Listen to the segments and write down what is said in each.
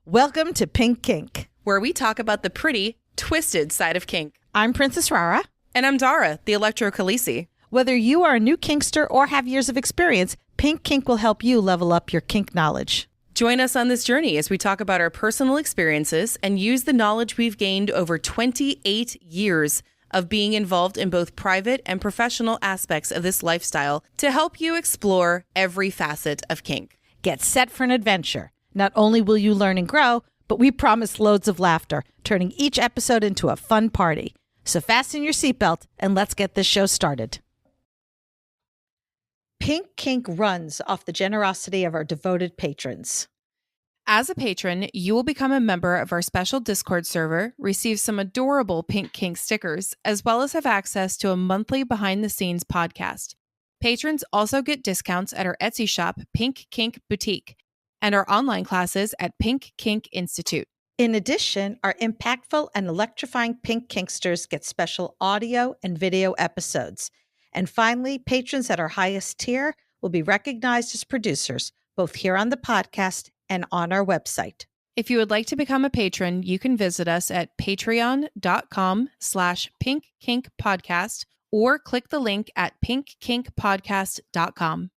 Welcome to Pink Kink, where we talk about the pretty, twisted side of kink. I'm Princess Rara. And I'm Dara, the Electro Khaleesi. Whether you are a new kinkster or have years of experience, Pink Kink will help you level up your kink knowledge. Join us on this journey as we talk about our personal experiences and use the knowledge we've gained over 28 years of being involved in both private and professional aspects of this lifestyle to help you explore every facet of kink. Get set for an adventure. Not only will you learn and grow, but we promise loads of laughter, turning each episode into a fun party. So fasten your seatbelt and let's get this show started. Pink Kink runs off the generosity of our devoted patrons. As a patron, you will become a member of our special Discord server, receive some adorable Pink Kink stickers, as well as have access to a monthly behind-the-scenes podcast. Patrons also get discounts at our Etsy shop, Pink Kink Boutique, and our online classes at Pink Kink Institute. In addition, our impactful and electrifying Pink Kinksters get special audio and video episodes. And finally, patrons at our highest tier will be recognized as producers, both here on the podcast and on our website. If you would like to become a patron, you can visit us at patreon.com/pinkkinkpodcast or click the link at pinkkinkpodcast.com.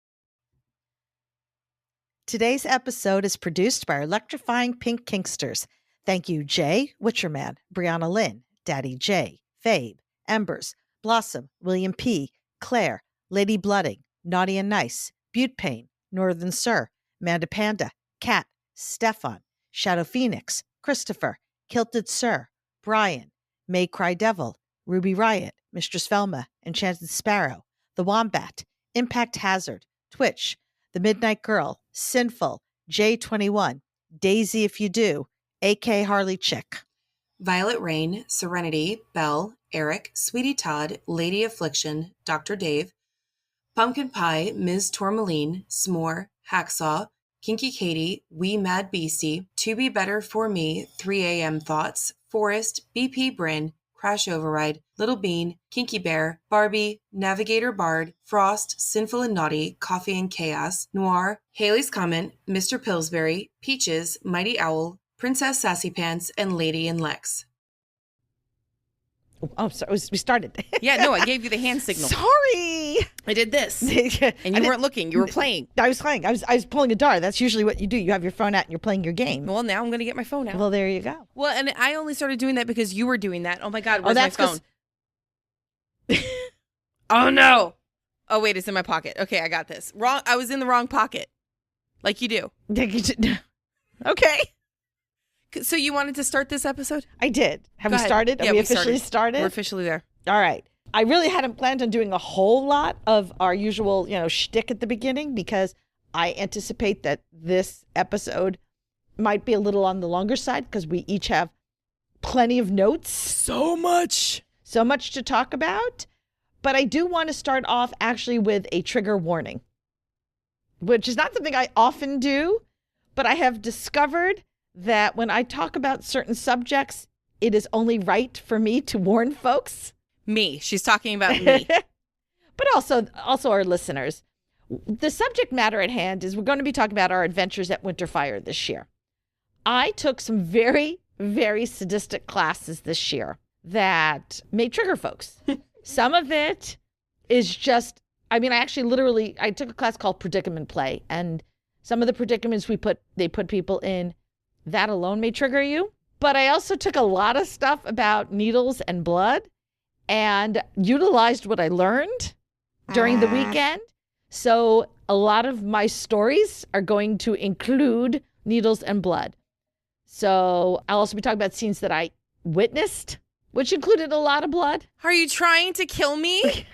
Today's episode is produced by our electrifying Pink Kinksters. Thank you, Jay, Witcherman, Brianna Lynn, Daddy J, Fabe, Embers, Blossom, William P, Claire, Lady Blooding, Naughty and Nice, Butte Pain, Northern Sir, Amanda Panda, Kat, Stefan, Shadow Phoenix, Christopher, Kilted Sir, Brian, May Cry Devil, Ruby Riot, Mistress Velma, Enchanted Sparrow, The Wombat, Impact Hazard, Twitch, The Midnight Girl, Sinful, J21, Daisy If You Do, AK Harley Chick, Violet Rain, Serenity, Belle, Eric, Sweetie Todd, Lady Affliction, Dr. Dave, Pumpkin Pie, Ms. Tourmaline, S'more, Hacksaw, Kinky Katie, Wee Mad Beastie, To Be Better For Me, 3 a.m. Thoughts, Forest, BP Bryn, Crash Override, Little Bean, Kinky Bear, Barbie, Navigator Bard, Frost, Sinful and Naughty, Coffee and Chaos, Noir, Haley's Comment, Mr. Pillsbury, Peaches, Mighty Owl, Princess Sassy Pants, and Lady and Lex. Oh, sorry, we started. Yeah, no, I gave you the hand signal. Sorry. I did this. And you weren't looking. You were playing. I was playing. I was pulling a dart. That's usually what you do. You have your phone out and you're playing your game. Well, now I'm going to get my phone out. Well, there you go. Well, and I only started doing that because you were doing that. Oh, my God. Where's my phone? Oh, no. Oh, wait. It's in my pocket. Okay, I got this. Wrong. I was in the wrong pocket. Like you do. Okay. So you wanted to start this episode? I did. Have we started? Yeah, we officially started? We're officially there. All right. I really hadn't planned on doing a whole lot of our usual, shtick at the beginning because I anticipate that this episode might be a little on the longer side because we each have plenty of notes. So much to talk about. But I do want to start off actually with a trigger warning, which is not something I often do, but I have discovered that when I talk about certain subjects, it is only right for me to warn folks. Me. She's talking about me. But also our listeners. The subject matter at hand is we're going to be talking about our adventures at Winter Fire this year. I took some very, very sadistic classes this year that may trigger folks. Some of it is just, I took a class called Predicament Play, and some of the predicaments they put people in, that alone may trigger you. But I also took a lot of stuff about needles and blood and utilized what I learned during the weekend. So a lot of my stories are going to include needles and blood. So I'll also be talking about scenes that I witnessed, which included a lot of blood. Are you trying to kill me?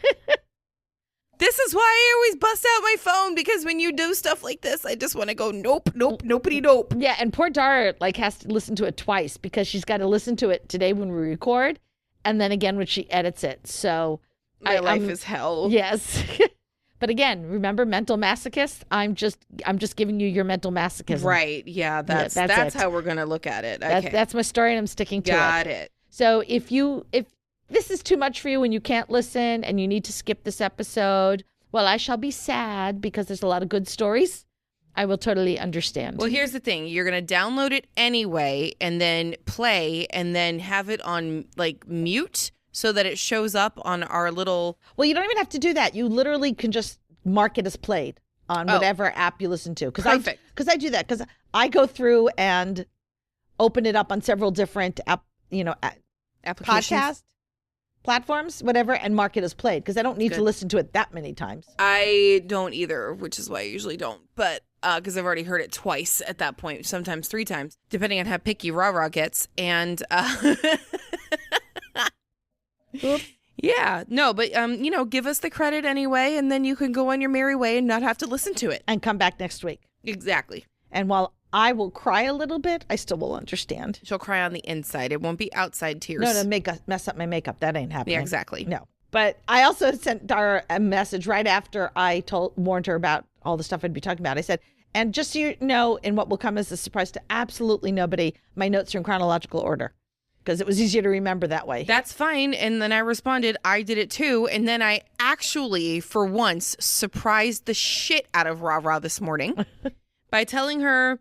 This is why I always bust out my phone, because when you do stuff like this, I just want to go, nope, nopey, nope. Yeah, and poor Dara has to listen to it twice because she's got to listen to it today when we record and then again when she edits it. So my life is hell. Yes. But again, remember, mental masochist? I'm just giving you your mental masochism. Right. Yeah, that's how we're going to look at it. Okay. That's my story and I'm sticking to it. Got it. So if this is too much for you and you can't listen and you need to skip this episode, well, I shall be sad because there's a lot of good stories I will totally understand. Well, here's the thing. You're going to download it anyway and then play and then have it on like mute so that it shows up on our little... Well, you don't even have to do that. You literally can just mark it as played on whatever app you listen to. Perfect. Because I do that. Because I go through and open it up on several different applications. podcast platforms, whatever, and mark it as played. Because I don't need to listen to it that many times. I don't either, which is why I usually don't. But because I've already heard it twice at that point, sometimes 3 times, depending on how picky Rah gets. And yeah, no, but give us the credit anyway, and then you can go on your merry way and not have to listen to it. And come back next week. Exactly. And while I will cry a little bit, I still will understand. She'll cry on the inside. It won't be outside tears. No, mess up my makeup. That ain't happening. Yeah, exactly. No. But I also sent Dara a message right after I warned her about all the stuff I'd be talking about. I said, and just so you know, in what will come as a surprise to absolutely nobody, my notes are in chronological order because it was easier to remember that way. That's fine. And then I responded, I did it too. And then I actually, for once, surprised the shit out of Rah this morning by telling her...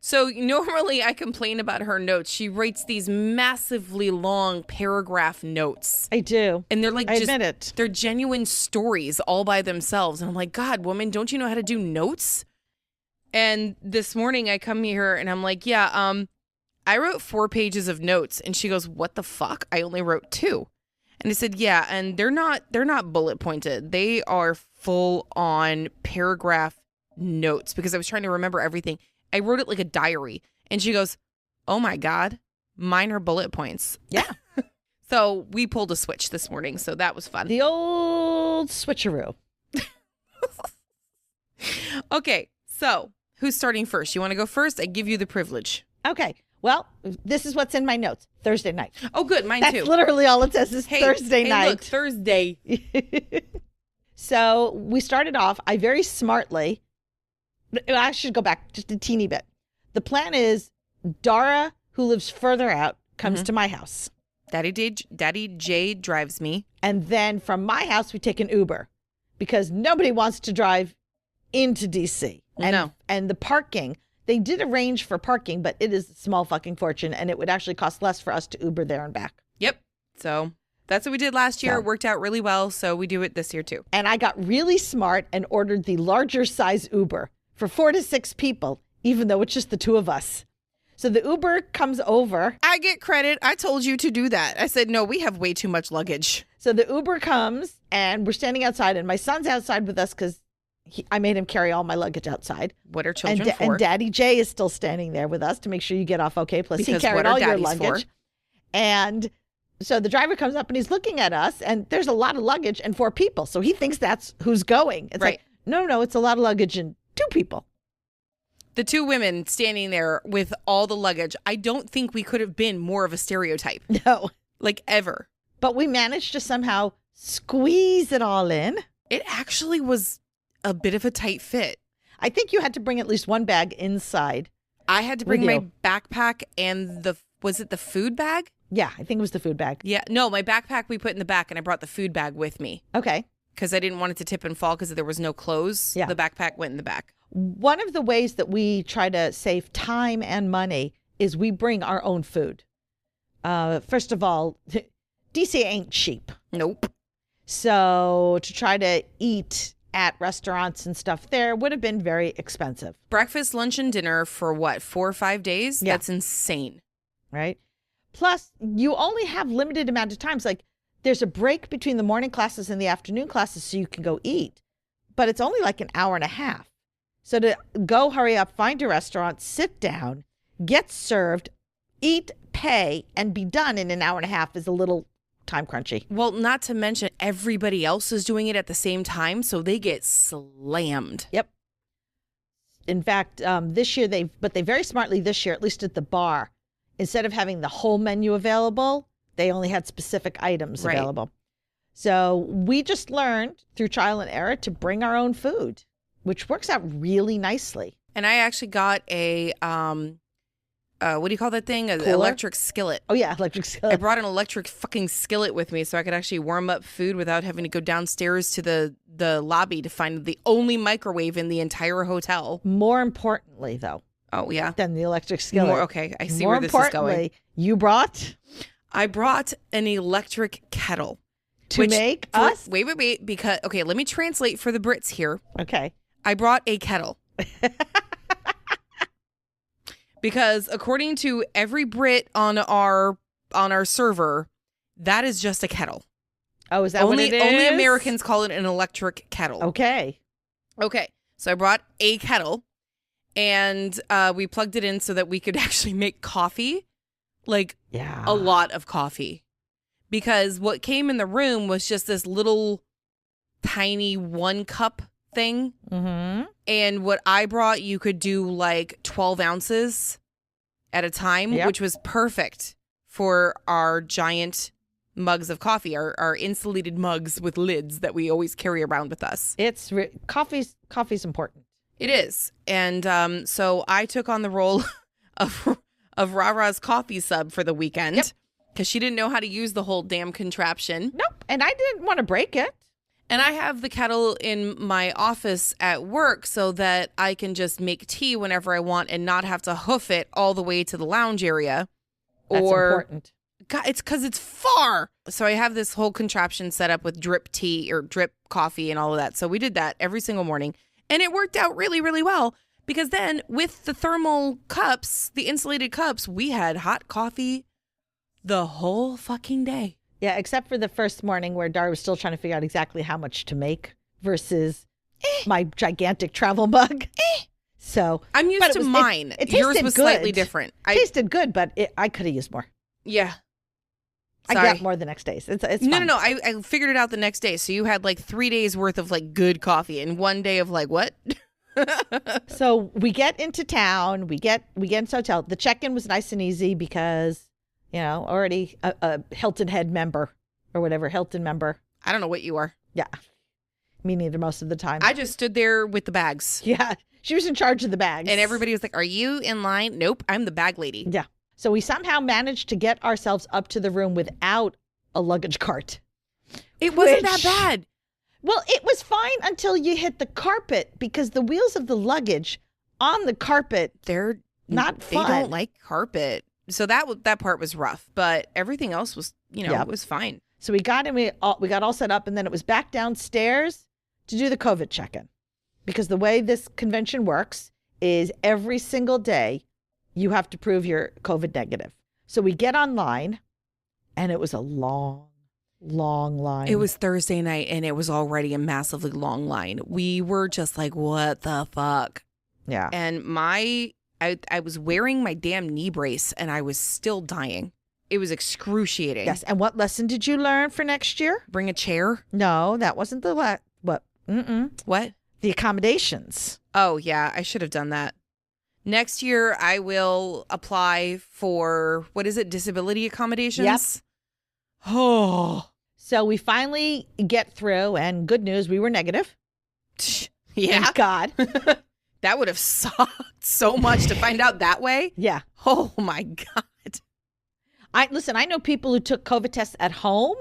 So normally I complain about her notes. She writes these massively long paragraph notes. I do. And they're like, I admit it. They're genuine stories all by themselves. And I'm like, God, woman, don't you know how to do notes? And this morning I come here and I'm like, yeah, I wrote 4 pages of notes. And she goes, what the fuck? I only wrote 2. And I said, yeah, and they're not bullet pointed. They are full on paragraph notes because I was trying to remember everything. I wrote it like a diary. And she goes, oh my God, mine are bullet points. Yeah. So we pulled a switch this morning. So that was fun. The old switcheroo. Okay. So who's starting first? You want to go first? I give you the privilege. Okay. Well, this is what's in my notes. Thursday night. Oh, good. Mine That's too. literally all it says is Thursday night. Look, Thursday. So we started off, I very smartly... I should go back just a teeny bit. The plan is Dara, who lives further out, comes to my house. Daddy J drives me. And then from my house, we take an Uber because nobody wants to drive into DC. And the parking, they did arrange for parking, but it is a small fucking fortune. And it would actually cost less for us to Uber there and back. Yep. So that's what we did last year. It worked out really well. So we do it this year too. And I got really smart and ordered the larger size Uber for 4 to 6 people, even though it's just the 2 of us. So the Uber comes over. I get credit. I told you to do that. I said, no, we have way too much luggage. So the Uber comes and we're standing outside and my son's outside with us because I made him carry all my luggage outside. What are children for? And Daddy J is still standing there with us to make sure you get off okay. Plus because he carried all your luggage. For? And so the driver comes up and he's looking at us and there's a lot of luggage and 4 people. So he thinks that's who's going. It's right. Like, no, it's a lot of luggage and 2 people. The 2 women standing there with all the luggage. I don't think we could have been more of a stereotype. No. Like ever. But we managed to somehow squeeze it all in. It actually was a bit of a tight fit. I think you had to bring at least 1 bag inside. I had to bring my backpack and was it the food bag? Yeah, I think it was the food bag. Yeah. No, my backpack we put in the back and I brought the food bag with me. Okay. Because I didn't want it to tip and fall because there was no clothes. Yeah. The backpack went in the back. One of the ways that we try to save time and money is we bring our own food. First of all, DC ain't cheap. Nope. So to try to eat at restaurants and stuff there would have been very expensive. Breakfast, lunch, and dinner for what, 4 or 5 days? Yeah. That's insane. Right? Plus, you only have limited amount of times. Like, there's a break between the morning classes and the afternoon classes so you can go eat. But it's only like an hour and a half. So to go, hurry up, find a restaurant, sit down, get served, eat, pay, and be done in an hour and a half is a little time crunchy. Well, not to mention everybody else is doing it at the same time, so they get slammed. Yep. In fact, this year they very smartly this year, at least at the bar, instead of having the whole menu available, they only had specific items available. So we just learned through trial and error to bring our own food, which works out really nicely. And I actually got a what do you call that thing? An Cooler? electric skillet. Oh, yeah, electric I skillet. brought an electric fucking skillet with me so I could actually warm up food without having to go downstairs to the lobby to find the only microwave in the entire hotel. More importantly, though, Oh, yeah. than the electric skillet. Okay, I see More where this is going. importantly, you brought I brought an electric kettle. to make us. Wait, because, okay, let me translate for the Brits here. Okay. I brought a kettle. Because according to every Brit on our server, that is just a kettle. Oh, is that what it is? Only Americans call it an electric kettle. Okay. Okay. So I brought a kettle and we plugged it in so that we could actually make coffee. Like Yeah. a lot of coffee. Because what came in the room was just this little tiny 1 cup thing. Mm-hmm. And what I brought, you could do like 12 ounces at a time, Yep. which was perfect for our giant mugs of coffee, our insulated mugs with lids that we always carry around with us. It's coffee's important. It is. And so I took on the role of Rara's coffee sub for the weekend because she didn't know how to use the whole damn contraption. Nope. And I didn't want to break it. And I have the kettle in my office at work so that I can just make tea whenever I want and not have to hoof it all the way to the lounge area. That's important. God, it's because it's far. So I have this whole contraption set up with drip tea or drip coffee and all of that. So we did that every single morning. And it worked out really, really well because then with the thermal cups, the insulated cups, we had hot coffee the whole fucking day. Yeah, except for the first morning where Dar was still trying to figure out exactly how much to make versus my gigantic travel mug. So I'm used to mine. It Yours tasted was good. slightly different. Tasted good, but I could have used more. Yeah. I Sorry. got more the next day. It's No. fine. I figured it out the next day. So you had like 3 days worth of like good coffee and 1 day of like what? So we get into town. We get into the hotel. The check-in was nice and easy because, you know, already a Hilton Head member or whatever, Hilton member. I don't know what you are. Yeah. Me neither most of the time. I just stood there with the bags. Yeah. She was in charge of the bags. And everybody was like, "Are you in line?" Nope, I'm the bag lady. Yeah. So we somehow managed to get ourselves up to the room without a luggage cart. It wasn't Which- that bad. Well, it was fine until you hit the carpet because the wheels of the luggage on the carpet, They're Not They fun. don't like carpet, so that part was rough. But everything else was, Yep. it was fine. so we got in, we got all set up, and then it was back downstairs to do the COVID check-in. Because the way this convention works is every single day you have to prove you're COVID negative. So we get online, and it was a long line. It was Thursday night, and it was already a massively long line. We were just like, "What the fuck?" Yeah. And I was wearing my damn knee brace, and I was still dying. It was excruciating. Yes. And what lesson did you learn for next year? Bring a chair. No, that wasn't the what? What? The accommodations. Oh, yeah, I should have done that. Next year, I will apply for, what is it, disability accommodations? Yep. Oh, So we finally get through, and good news, we were negative. yeah. Thank God. That would have sucked so much to find out that way. Yeah. Oh, my God. I know people who took COVID tests at home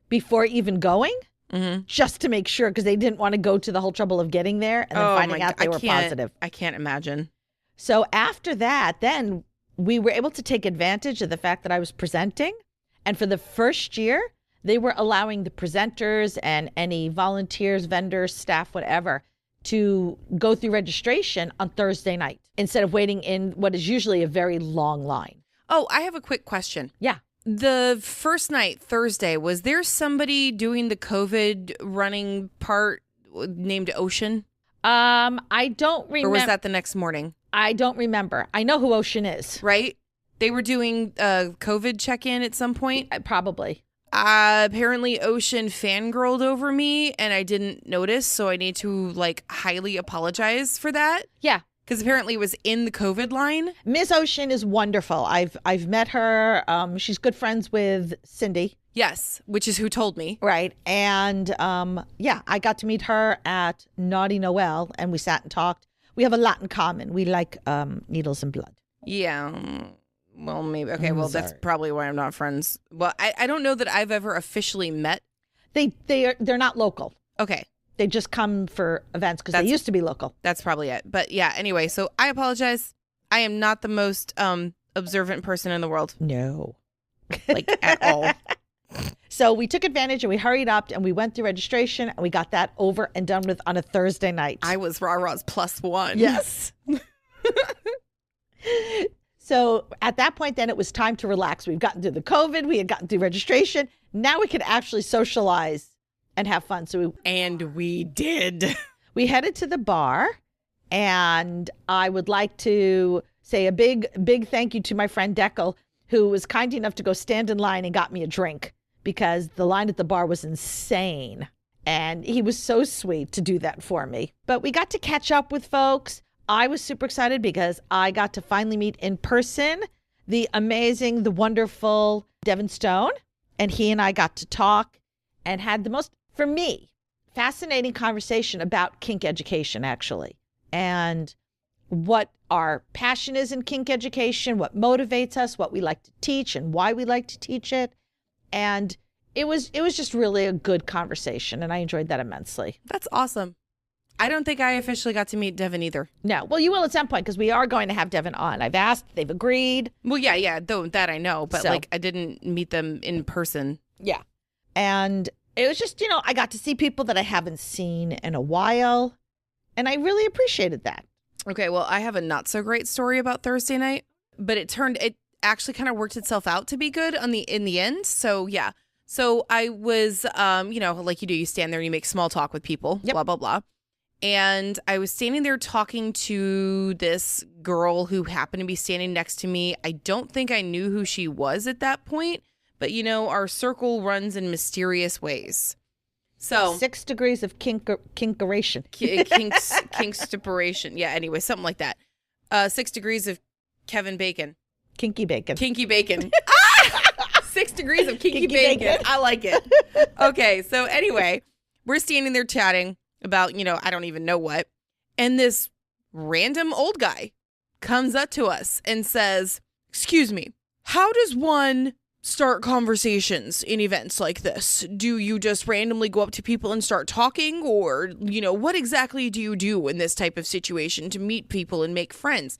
before even going Mm-hmm. just to make sure because they didn't want to go to the whole trouble of getting there and then finding out they were positive. I can't imagine. So after that, then we were able to take advantage of the fact that I was presenting. And for the first year, they were allowing the presenters and any volunteers, vendors, staff, whatever, to go through registration on Thursday night instead of waiting in what is usually a very long line. Oh, I have a quick question. Yeah. The first night, Thursday, was there somebody doing the COVID running part named Ocean? I don't remember. Or was that the next morning? I don't remember. I know who Ocean is. Right? They were doing a COVID check-in at some point. Probably. Apparently Ocean fangirled over me and I didn't notice, so I need to highly apologize for that. Yeah. Because apparently it was in the COVID line. Ms. Ocean is wonderful. I've met her. She's good friends with Cindy. Yes, which is who told me. Right. And I got to meet her at Naughty Noel and we sat and talked. We have a lot in common. We like needles and blood. Yeah. Well, maybe. Okay, well, that's Sorry. probably why I'm not friends. Well, I don't know that I've ever officially met. They're not local. Okay, They just come for events because they That's- used to be local. that's probably it. But yeah, anyway, so I apologize. I am not the most observant person in the world, No. like at all. So we took advantage and we hurried up and we went through registration and we got that over and done with on a Thursday night. I was Rah-Rah's +1. Yes. So at that point, then it was time to relax. We've gotten through the COVID. We had gotten through registration. Now we could actually socialize and have fun. So And we did. we headed to the bar, and I would like to say a big, big thank you to my friend Deckel, who was kind enough to go stand in line and got me a drink because the line at the bar was insane. And he was so sweet to do that for me. But we got to catch up with folks. I was super excited because I got to finally meet in person the amazing, the wonderful Devin Stone. And he and I got to talk and had the most, for me, fascinating conversation about kink education, actually. And what our passion is in kink education, what motivates us, what we like to teach, and why we like to teach it. And it was just really a good conversation, and I enjoyed that immensely. That's awesome. I don't think I officially got to meet Devin either. No, well, you will at some point because we are going to have Devin on. I've asked, they've agreed. Well, yeah, though that I know, but So- like I didn't meet them in person. Yeah. And it was just, I got to see people that I haven't seen in a while, and I really appreciated that. Okay, well, I have a not so great story about Thursday night, but it actually kind of worked itself out to be good in the end. So yeah. So I was, like you do, you stand there and you make small talk with people, Yep. blah, blah, blah. And I was standing there talking to this girl who happened to be standing next to me. I don't think I knew who she was at that point, but our circle runs in mysterious ways. So 6 degrees of kinkeration. Kinkstiperation. Yeah, anyway, something like that. 6 degrees of Kevin Bacon. Kinky bacon. Kinky bacon. 6 degrees of kinky, Kinky bacon. bacon. I like it. Okay, so anyway, we're standing there chatting about, I don't even know what. And this random old guy comes up to us and says, "Excuse me, how does one start conversations in events like this? Do you just randomly go up to people and start talking? Or, what exactly do you do in this type of situation to meet people and make friends?"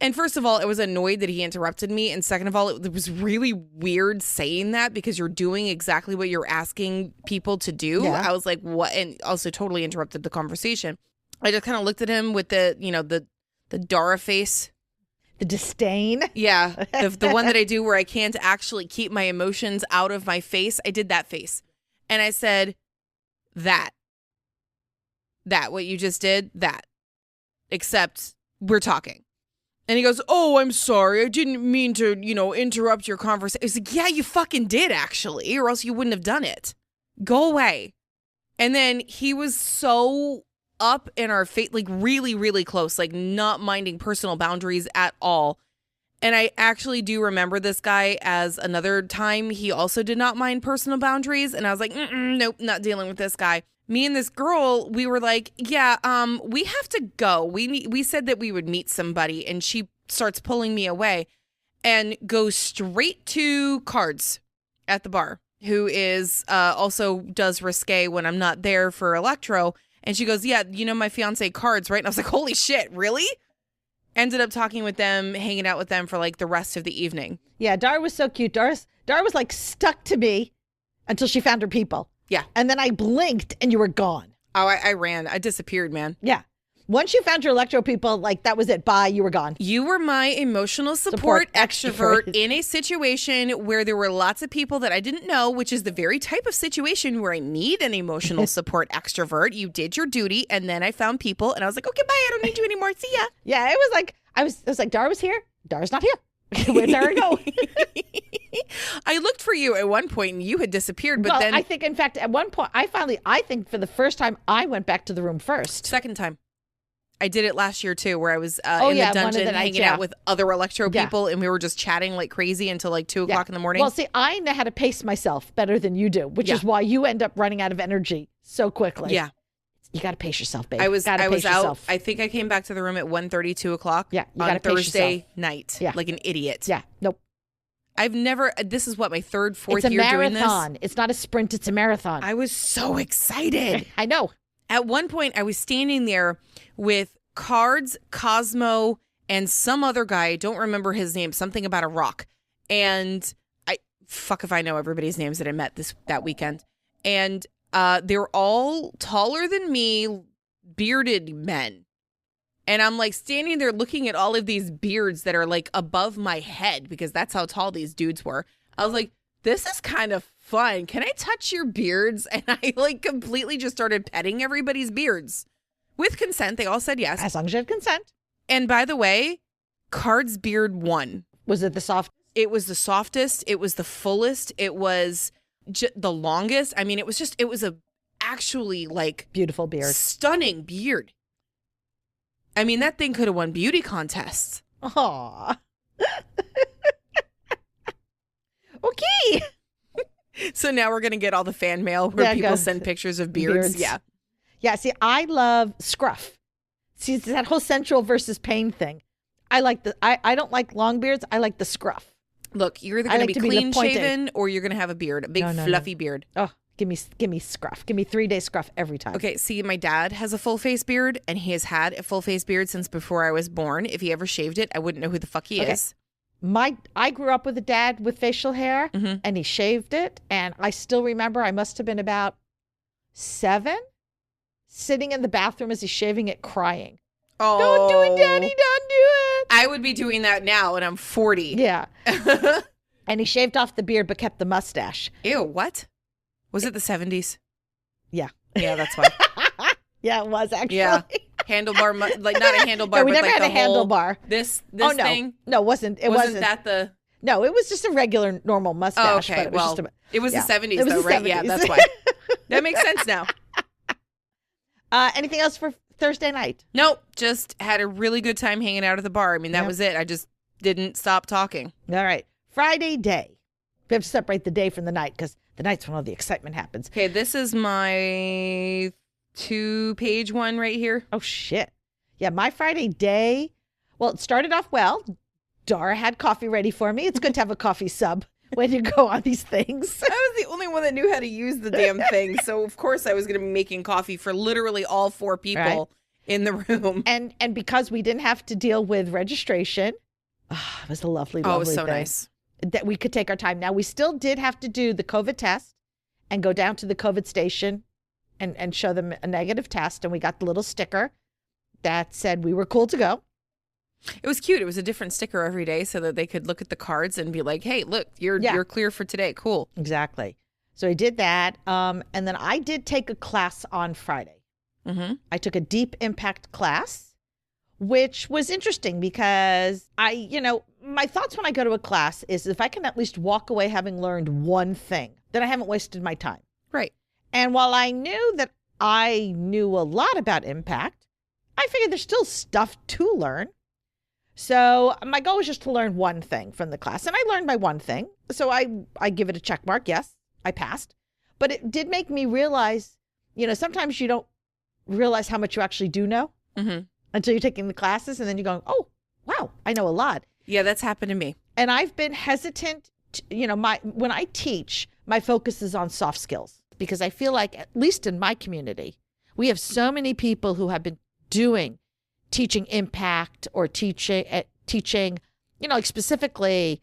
And first of all, I was annoyed that he interrupted me. And second of all, it was really weird saying that because you're doing exactly what you're asking people to do. Yeah. I was like, what? And also totally interrupted the conversation. I just kind of looked at him with the Dara face. The disdain. Yeah, the one that I do where I can't actually keep my emotions out of my face. I did that face. And I said, that, what you just did, that. Except we're talking. And he goes, "Oh, I'm sorry. I didn't mean to, interrupt your conversation." I was like, "Yeah, you fucking did, actually, or else you wouldn't have done it. Go away." And then he was so up in our face, like really, really close, like not minding personal boundaries at all. And I actually do remember this guy as another time he also did not mind personal boundaries. And I was like, nope, not dealing with this guy. Me and this girl, we were like, yeah, we have to go. We said that we would meet somebody, and she starts pulling me away and goes straight to Cards at the bar, who is also does risque when I'm not there for electro. And she goes, "Yeah, my fiance Cards, right?" And I was like, holy shit, really? Ended up talking with them, hanging out with them for like the rest of the evening. Yeah, Dara was so cute. Dara was like stuck to me until she found her people. Yeah. And then I blinked and you were gone. Oh, I ran. I disappeared, man. Yeah. Once you found your electro people, like that was it. Bye. You were gone. You were my emotional support extrovert in a situation where there were lots of people that I didn't know, which is the very type of situation where I need an emotional support extrovert. You did your duty, and then I found people, and I was like, okay, bye. I don't need you anymore. See ya. Yeah, it was like I was like, Dara was here. Dara's not here. Where'd Dara go? I looked for you at one point, and you had disappeared. But Well, then I think, in fact, at one point, I think for the first time, I went back to the room first. second time. I did it last year too, where I was in one the of dungeon the nights, hanging yeah. out with other electro Yeah. people, and we were just chatting like crazy until like 2 Yeah. o'clock in the morning. Well, see, I know how to pace myself better than you do, which Yeah. is why you end up running out of energy so quickly. Yeah. It's You got to pace yourself, babe. I was Gotta out. pace yourself. I think I came back to the room at 1:30, 2 o'clock. Yeah, you on gotta pace Thursday yourself. night. Yeah. Like an idiot. Yeah, nope. I've never. This is what, my third, fourth It's a year doing this. marathon. It's not a sprint. It's a marathon. I was so excited. I know. At one point, I was standing there with Cards, Cosmo, and some other guy. I don't remember his name. Something about a rock. And fuck if I know everybody's names that I met that weekend. And they're all taller than me, bearded men. And I'm like standing there looking at all of these beards that are like above my head, because that's how tall these dudes were. I was like, this is kind of fun. Can I touch your beards? And I like completely just started petting everybody's beards with consent. They all said yes. As long as you have consent. And by the way, Card's beard won. Was it the soft? It was the softest. It was the fullest. It was the longest. I mean, it was a actually like Beautiful beard. stunning beard. I mean, that thing could have won beauty contests. Aw. Okay. So now we're going to get all the fan mail where Yeah, people go. send pictures of beards. Yeah. Yeah, see, I love scruff. See, it's that whole sensual versus pain thing. I like I don't like long beards. I like the scruff. Look, you're either I going like to to be be the clean pointing. shaven or you're going to have a beard, a big No. fluffy beard. Oh, give me scruff. Give me 3-day scruff every time. Okay, see, my dad has a full face beard, and he has had a full face beard since before I was born. If he ever shaved it, I wouldn't know who the fuck he Okay. is. I grew up with a dad with facial hair, Mhm. and he shaved it, and I still remember I must have been about 7, sitting in the bathroom as he's shaving it, crying. Oh, Don't do it, Daddy! Don't do it! I would be doing that now, and I'm 40. Yeah. And he shaved off the beard but kept the mustache. Ew, what? Was it the 70s? Yeah. Yeah, that's why. Yeah, it was actually. Yeah. Handlebar, like not a handlebar, No, we but never like had the a whole, handlebar. This Oh no, thing. no, it wasn't. It wasn't that the? No, it was just a regular, normal mustache. Oh, okay. But it was Well, just it was yeah. the 70s, It was though, the right? Yeah, 70s. that's why. That makes sense now. Anything else for Thursday night? Nope, just had a really good time hanging out at the bar. I mean, that Yep. was it. I just didn't stop talking. All right, Friday day. We have to separate the day from the night because the night's when all the excitement happens. Okay, this is my 2-page one right here. Oh shit! Yeah, my Friday day. Well, it started off well. Dara had coffee ready for me. It's good to have a coffee sub when you go on these things. I was the only one that knew how to use the damn thing. So, of course, I was going to be making coffee for literally all 4 people Right. in the room. And because we didn't have to deal with registration, it was a lovely, Oh, it was lovely so thing. nice. That we could take our time. Now, we still did have to do the COVID test and go down to the COVID station and show them a negative test. And we got the little sticker that said we were cool to go. It was cute. It was a different sticker every day so that they could look at the cards and be like, hey, look, you're clear for today. Cool. Exactly. So I did that. And then I did take a class on Friday. Mm-hmm. I took a deep impact class, which was interesting because my thoughts when I go to a class is if I can at least walk away having learned one thing, then I haven't wasted my time. Right. And while I knew that I knew a lot about impact, I figured there's still stuff to learn. So my goal was just to learn one thing from the class. And I learned my one thing. So I give it a check mark. Yes, I passed. But it did make me realize, sometimes you don't realize how much you actually do know until you're taking the classes. And then you're going, oh, wow, I know a lot. Yeah, that's happened to me. And I've been hesitant, when I teach, my focus is on soft skills because I feel like, at least in my community, we have so many people who have been teaching impact or teaching, like specifically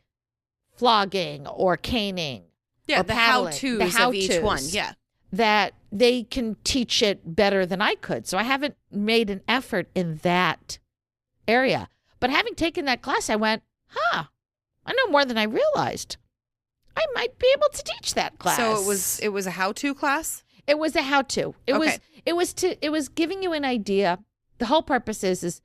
flogging or caning. Yeah, or the paddling, how-tos of each one. Yeah. That they can teach it better than I could. So I haven't made an effort in that area. But having taken that class, I went, I know more than I realized. I might be able to teach that class. So it was a how-to class? It was a how-to. It Okay. was giving you an idea. The whole purpose is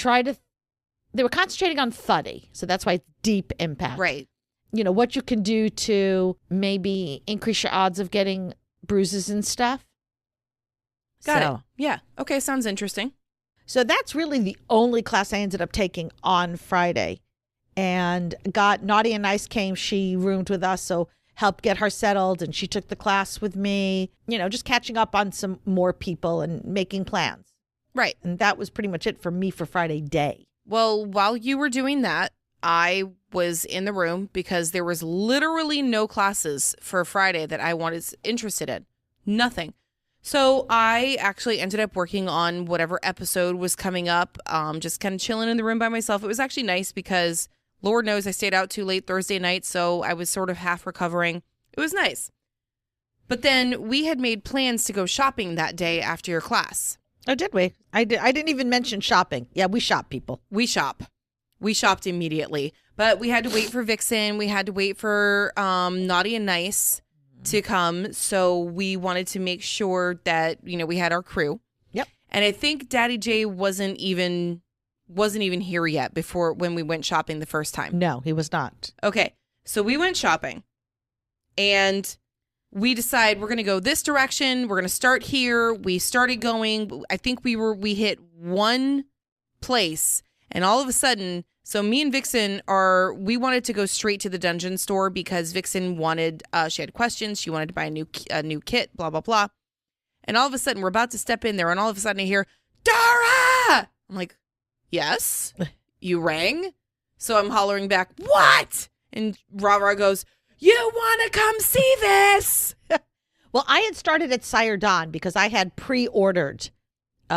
they were concentrating on thuddy. So that's why it's deep impact. Right. What you can do to maybe increase your odds of getting bruises and stuff. Got it. Yeah. Okay, sounds interesting. So that's really the only class I ended up taking on Friday. And Naughty and Nice came. She roomed with us. So help get her settled. And she took the class with me, just catching up on some more people and making plans. Right. And that was pretty much it for me for Friday day. Well, while you were doing that, I was in the room because there was literally no classes for Friday that I was interested in. Nothing. So I actually ended up working on whatever episode was coming up, just kind of chilling in the room by myself. It was actually nice because Lord knows I stayed out too late Thursday night, so I was sort of half recovering. It was nice. But then we had made plans to go shopping that day after your class. Oh, did we? I didn't even mention shopping. Yeah, we shop, people. We shop. We shopped immediately. But we had to wait for Vixen. We had to wait for Naughty and Nice to come. So we wanted to make sure that, we had our crew. Yep. And I think Daddy J wasn't even here yet when we went shopping the first time. No, he was not. Okay. So we went shopping and we decide we're going to go this direction. We're going to start here. We started going. I think we hit one place and all of a sudden, so me and Vixen we wanted to go straight to the dungeon store because Vixen wanted, she had questions. She wanted to buy a new kit, blah, blah, blah. And all of a sudden we're about to step in there and all of a sudden I hear, Dara! I'm like, yes, you rang? So I'm hollering back, what? And Rara goes, you want to come see this? Well, I had started at Sire Dawn because I had pre-ordered 2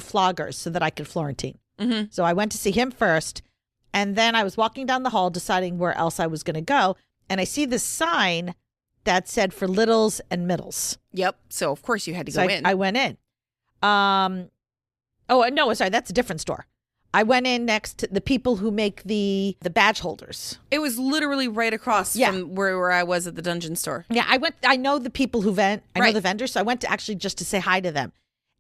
floggers so that I could Florentine. Mm-hmm. So I went to see him first, and then I was walking down the hall deciding where else I was going to go, and I see this sign that said for littles and middles. Yep. So, of course, you had to go in. I went in. Oh, no, sorry, that's a different store. I went in next to the people who make the badge holders. It was literally right across from where I was at the dungeon store. Yeah, I know the people who vend. I know Right. the vendors, so I went to actually just to say hi to them.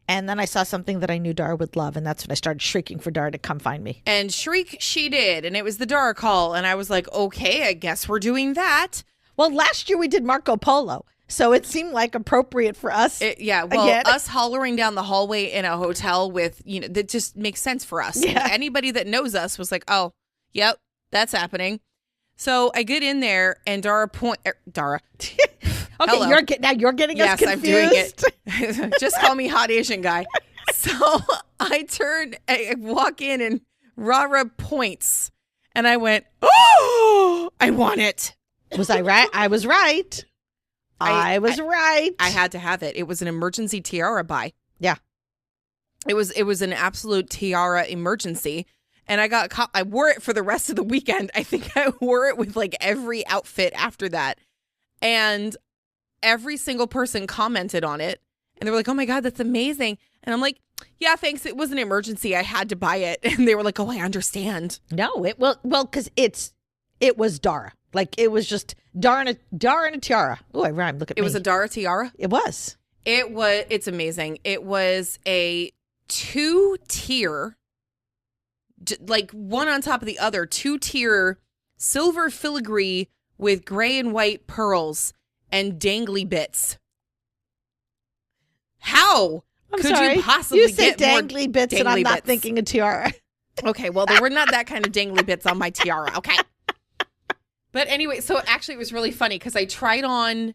And then I saw something that I knew Dara would love, and that's when I started shrieking for Dara to come find me. And shriek she did, and it was the Dara call, and I was like, okay, I guess we're doing that. Well, last year we did Marco Polo, so it seemed like appropriate for us. Again. Us hollering down the hallway in a hotel with, that just makes sense for us. Yeah. Anybody that knows us was like, oh, yep, that's happening. So I get in there, and Dara. Okay, Hello. you're getting us confused. I'm doing it. Just call me hot Asian guy. So I walk in and Rara points and I went, oh, I want it. Was I right? I was right. I was right. I had to have it. It was an emergency tiara buy. Yeah. It was an absolute tiara emergency. And I wore it for the rest of the weekend. I think I wore it with like every outfit after that. And every single person commented on it. And they were like, oh my God, that's amazing. And I'm like, yeah, thanks. It was an emergency. I had to buy it. And they were like, oh, I understand. No, because it was Dara. Like it was just Dara and a tiara. Oh, I rhymed. Look at me. It was a Dara tiara? It was. It's amazing. It was a 2-tier, like one on top of the other, 2-tier silver filigree with gray and white pearls and dangly bits. How could you possibly get more dangly bits and I'm dangly not bits? thinking a tiara? Okay, well, there were not that kind of dangly bits on my tiara, okay? But anyway, so actually it was really funny because I tried on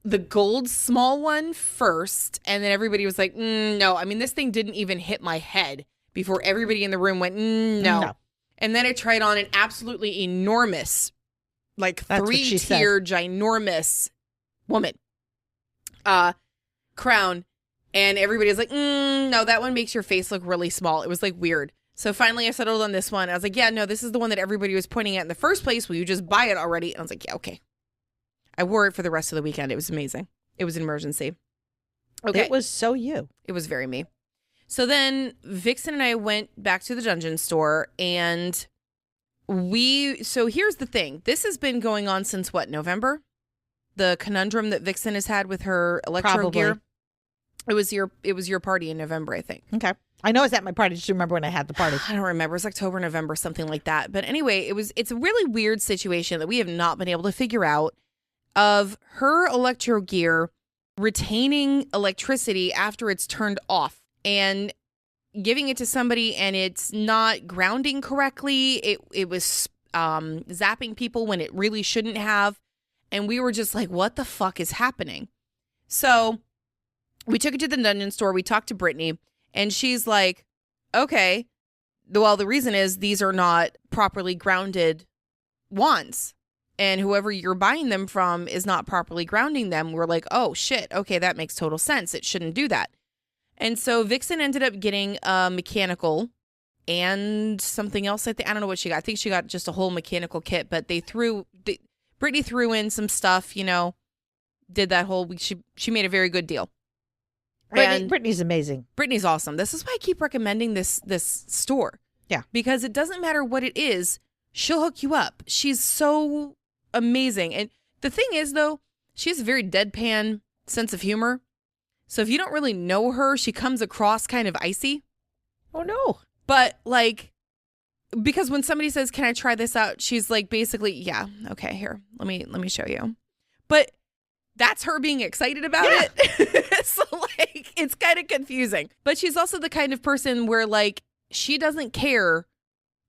the gold small one first, and then everybody was like, no. I mean, this thing didn't even hit my head before everybody in the room went, no. And then I tried on an absolutely enormous, like 3-tier, ginormous woman crown. And everybody was like, no, that one makes your face look really small. It was like weird. So finally I settled on this one. I was like, yeah, no, this is the one that everybody was pointing at in the first place. Will you just buy it already? And I was like, yeah, okay. I wore it for the rest of the weekend. It was amazing. It was an emergency. Okay. It was so you. It was very me. So then Vixen and I went back to the dungeon store and so here's the thing. This has been going on since what, November? The conundrum that Vixen has had with her electro gear. It was your party in November, I think. Okay. I know I was at my party. Just remember when I had the party. I don't remember. It was October, November, something like that. But anyway, it's a really weird situation that we have not been able to figure out of her electro gear retaining electricity after it's turned off and giving it to somebody and it's not grounding correctly. It was zapping people when it really shouldn't have. And we were just like, what the fuck is happening? So we took it to the dungeon store. We talked to Brittany, and she's like, okay, well, the reason is these are not properly grounded wands. And whoever you're buying them from is not properly grounding them. We're like, oh, shit. Okay, that makes total sense. It shouldn't do that. And so Vixen ended up getting a mechanical and something else. I don't know what she got. I think she got just a whole mechanical kit, but Brittany threw in some stuff, did that whole, she made a very good deal. Brittany's amazing. Brittany's awesome. This is why I keep recommending this store. Yeah. Because it doesn't matter what it is, she'll hook you up. She's so amazing. And the thing is, though, she has a very deadpan sense of humor. So if you don't really know her, she comes across kind of icy. Oh, no. But like, because when somebody says, can I try this out? She's like, basically, yeah, okay, here, let me show you. But that's her being excited about it. So like, it's kind of confusing. But she's also the kind of person where like, she doesn't care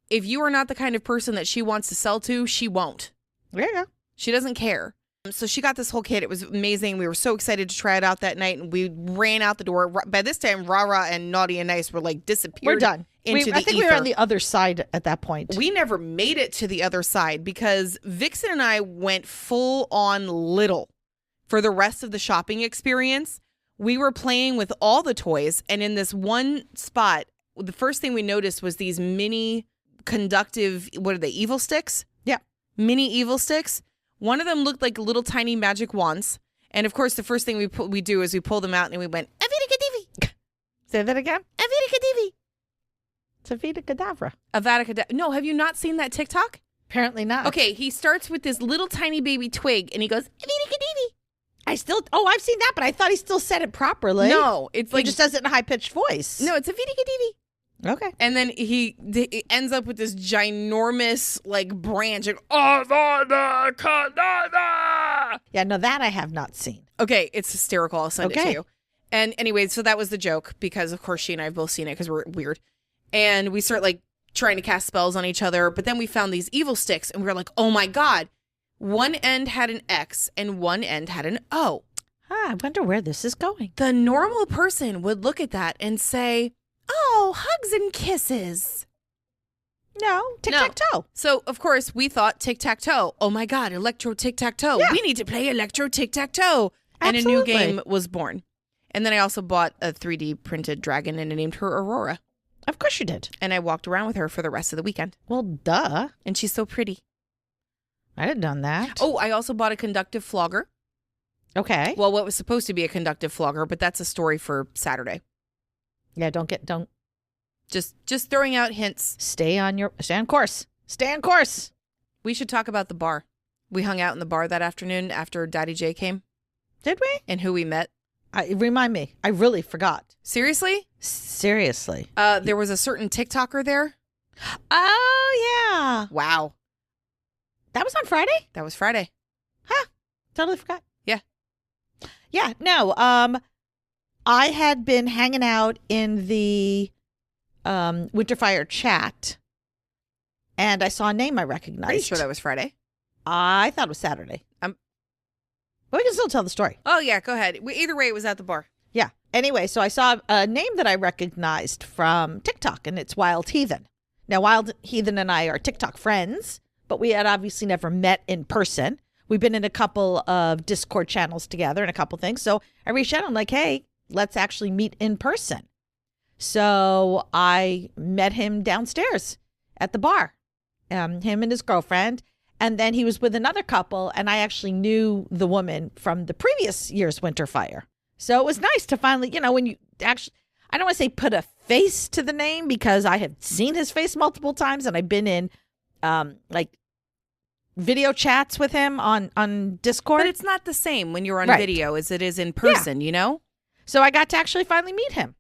if you are not the kind of person that she wants to sell to, she won't. Yeah. She doesn't care. So she got this whole kit. It was amazing. We were so excited to try it out that night, and we ran out the door. By this time, Rara and Naughty and Nice were like disappeared. We're done. I think we were on the other side at that point. We never made it to the other side because Vixen and I went full on little for the rest of the shopping experience. We were playing with all the toys, and in this one spot, the first thing we noticed was these mini conductive, what are they, evil sticks? Yeah. Mini evil sticks. One of them looked like little tiny magic wands. And of course, the first thing we do is we pull them out and we went, Avita Kedavra. Say that again? Avita Kedavra. It's Avita Kedavra. Avada Kedavra. No, have you not seen that TikTok? Apparently not. Okay, he starts with this little tiny baby twig and he goes, Avita Kedavra. I've seen that, but I thought he still said it properly. No, it's like, he just does it in a high-pitched voice. No, it's Avita Kedavra. Okay. And then he ends up with this ginormous like branch. Like, Avada Kedavra. Yeah, no, that I have not seen. Okay, it's hysterical. I'll send it to you. And anyway, so that was the joke because of course she and I have both seen it because we're weird. And we start like trying to cast spells on each other. But then we found these evil sticks and we were like, oh my God. One end had an X and one end had an O. I wonder where this is going. The normal person would look at that and say, oh, hugs and kisses. No, tic-tac-toe. So, of course, we thought tic-tac-toe. Oh, my God, electro tic-tac-toe. Yeah. We need to play electro tic-tac-toe. And a new game was born. And then I also bought a 3D printed dragon and I named her Aurora. Of course you did. And I walked around with her for the rest of the weekend. Well, duh. And she's so pretty. I'd have done that. Oh, I also bought a conductive flogger. Okay. Well, what was supposed to be a conductive flogger, but that's a story for Saturday. Yeah, don't. Just throwing out hints. Stay on course. Stay on course. We should talk about the bar. We hung out in the bar that afternoon after Daddy J came. Did we? And who we met. Remind me. I really forgot. Seriously? Seriously. There was a certain TikToker there. Oh, yeah. Wow. That was on Friday? That was Friday. Huh. Totally forgot. Yeah. Yeah. No. I had been hanging out in the Winter Fire chat, and I saw a name I recognized. Pretty sure that was Friday. I thought it was Saturday. But we can still tell the story. Oh, yeah, go ahead. Either way, it was at the bar. Yeah. Anyway, so I saw a name that I recognized from TikTok, and it's Wild Heathen. Now, Wild Heathen and I are TikTok friends, but we had obviously never met in person. We've been in a couple of Discord channels together and a couple things. So I reached out. I'm like, hey, let's actually meet in person. So I met him downstairs at the bar, him and his girlfriend. And then he was with another couple, and I actually knew the woman from the previous year's Winter Fire. So it was nice to finally, when you actually, I don't want to say put a face to the name because I have seen his face multiple times, and I've been in like video chats with him on Discord. But it's not the same when you're on video as it is in person, So I got to actually finally meet him.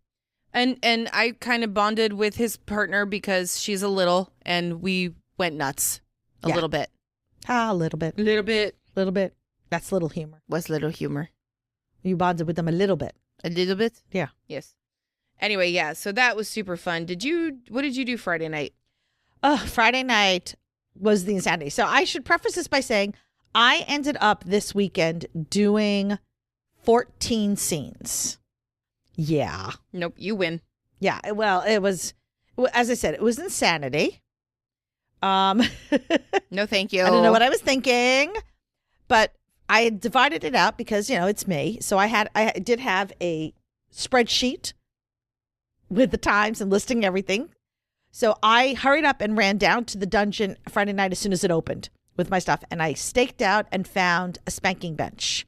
And I kind of bonded with his partner because she's a little, and we went nuts a little bit. A little bit. Little bit. Little bit. That's little humor. What's little humor? You bonded with them a little bit. A little bit? Yeah. Yes. Anyway, yeah, so that was super fun. What did you do Friday night? Friday night was the insanity. So I should preface this by saying I ended up this weekend doing 14 scenes. Yeah. Nope, you win. Yeah. Well, it was, as I said, it was insanity. No, thank you. I don't know what I was thinking, but I divided it out because, it's me. So I did have a spreadsheet with the times and listing everything. So I hurried up and ran down to the dungeon Friday night as soon as it opened with my stuff. And I staked out and found a spanking bench.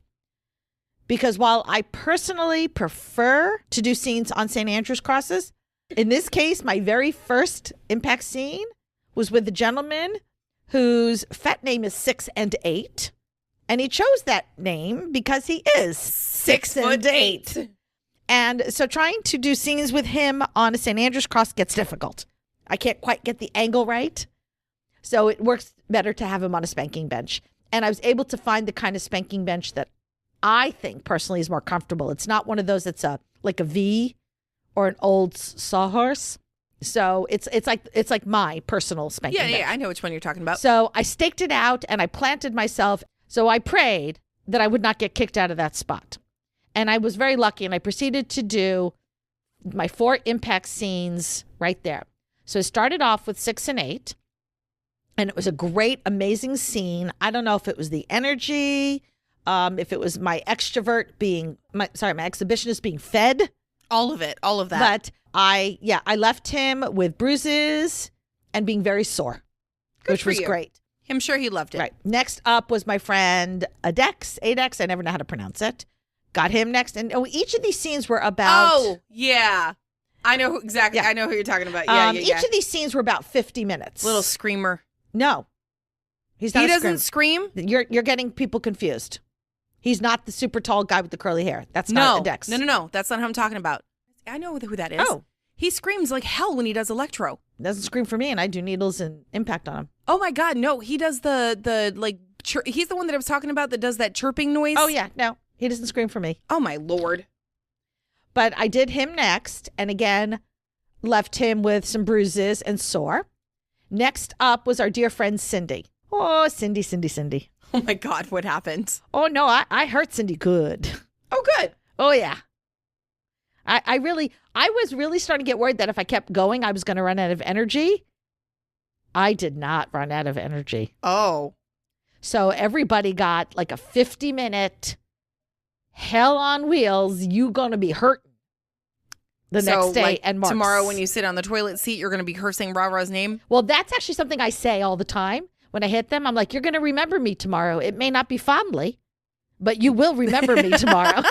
Because while I personally prefer to do scenes on St. Andrew's crosses, in this case, my very first impact scene was with a gentleman whose fet name is 6 and 8. And he chose that name because he is 6 and 8. And so trying to do scenes with him on a St. Andrew's cross gets difficult. I can't quite get the angle right. So it works better to have him on a spanking bench. And I was able to find the kind of spanking bench that I think personally is more comfortable. It's not one of those that's like a V or an old sawhorse. So it's like my personal spanking bench. Yeah, I know which one you're talking about. So I staked it out and I planted myself. So I prayed that I would not get kicked out of that spot. And I was very lucky, and I proceeded to do my 4 impact scenes right there. So I started off with 6 and 8, and it was a great, amazing scene. I don't know if it was the energy, if it was my exhibitionist being fed. All of that. But I left him with bruises and being very sore, which was great. I'm sure he loved it. Right. Next up was my friend Adex. I never know how to pronounce it. Got him next. And each of these scenes were about... Oh, yeah. I know exactly. Yeah. I know who you're talking about. Yeah, Each of these scenes were about 50 minutes. Little screamer. No. He's not. He doesn't scream? You're getting people confused. He's not the super tall guy with the curly hair. That's not Adex. No. That's not who I'm talking about. I know who that is. Oh. He screams like hell when he does electro. Doesn't scream for me, and I do needles and impact on him. Oh my God, no. He does the like, he's the one that I was talking about that does that chirping noise. Oh yeah, no. He doesn't scream for me. Oh, my Lord. But I did him next, and again, left him with some bruises and sore. Next up was our dear friend Cindy. Oh, Cindy. Oh, my God, what happened? Oh, no, I hurt Cindy good. Oh, good. Oh, yeah. I was really starting to get worried that if I kept going, I was going to run out of energy. I did not run out of energy. Oh. So everybody got like a 50-minute... hell on wheels, you gonna be hurting the next day and marks. Tomorrow when you sit on the toilet seat, you're gonna be cursing Rah-Rah's name? Well, that's actually something I say all the time. When I hit them, I'm like, you're gonna remember me tomorrow. It may not be fondly, but you will remember me tomorrow.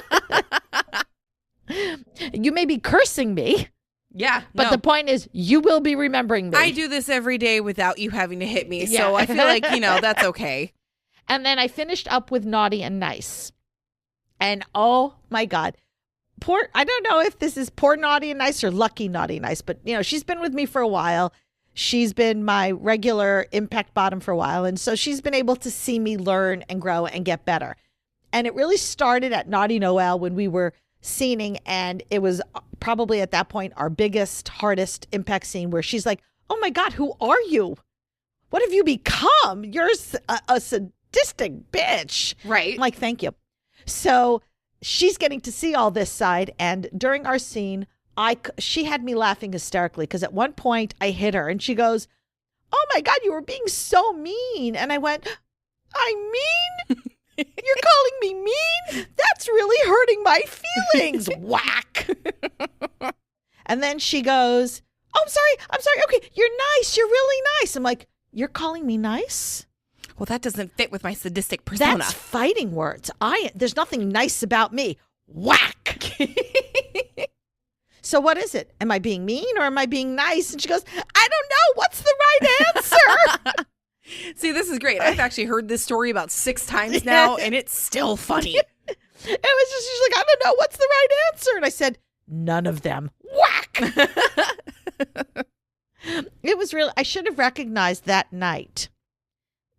You may be cursing me. Yeah. But the point is, you will be remembering me. I do this every day without you having to hit me. Yeah. So I feel like, that's okay. And then I finished up with Naughty and Nice. And oh my God, I don't know if this is poor Naughty and Nice or lucky Naughty and Nice, but she's been with me for a while. She's been my regular impact bottom for a while. And so she's been able to see me learn and grow and get better. And it really started at Naughty Noel when we were scening. And it was probably at that point our biggest, hardest impact scene where she's like, oh my God, who are you? What have you become? You're a sadistic bitch. Right. I'm like, thank you. So she's getting to see all this side. And during our scene, she had me laughing hysterically because at one point I hit her and she goes, oh my God, you were being so mean. And I went, I mean? You're calling me mean? That's really hurting my feelings. Whack. And then she goes, oh, I'm sorry. Okay, you're nice. You're really nice. I'm like, you're calling me nice? Well, that doesn't fit with my sadistic persona. That's fighting words. There's nothing nice about me. Whack. So what is it? Am I being mean or am I being nice? And she goes, I don't know. What's the right answer? See, this is great. I've actually heard this story about 6 times now, and it's still funny. It was just, she's like, I don't know. What's the right answer? And I said, none of them. Whack. It was really, I should have recognized that night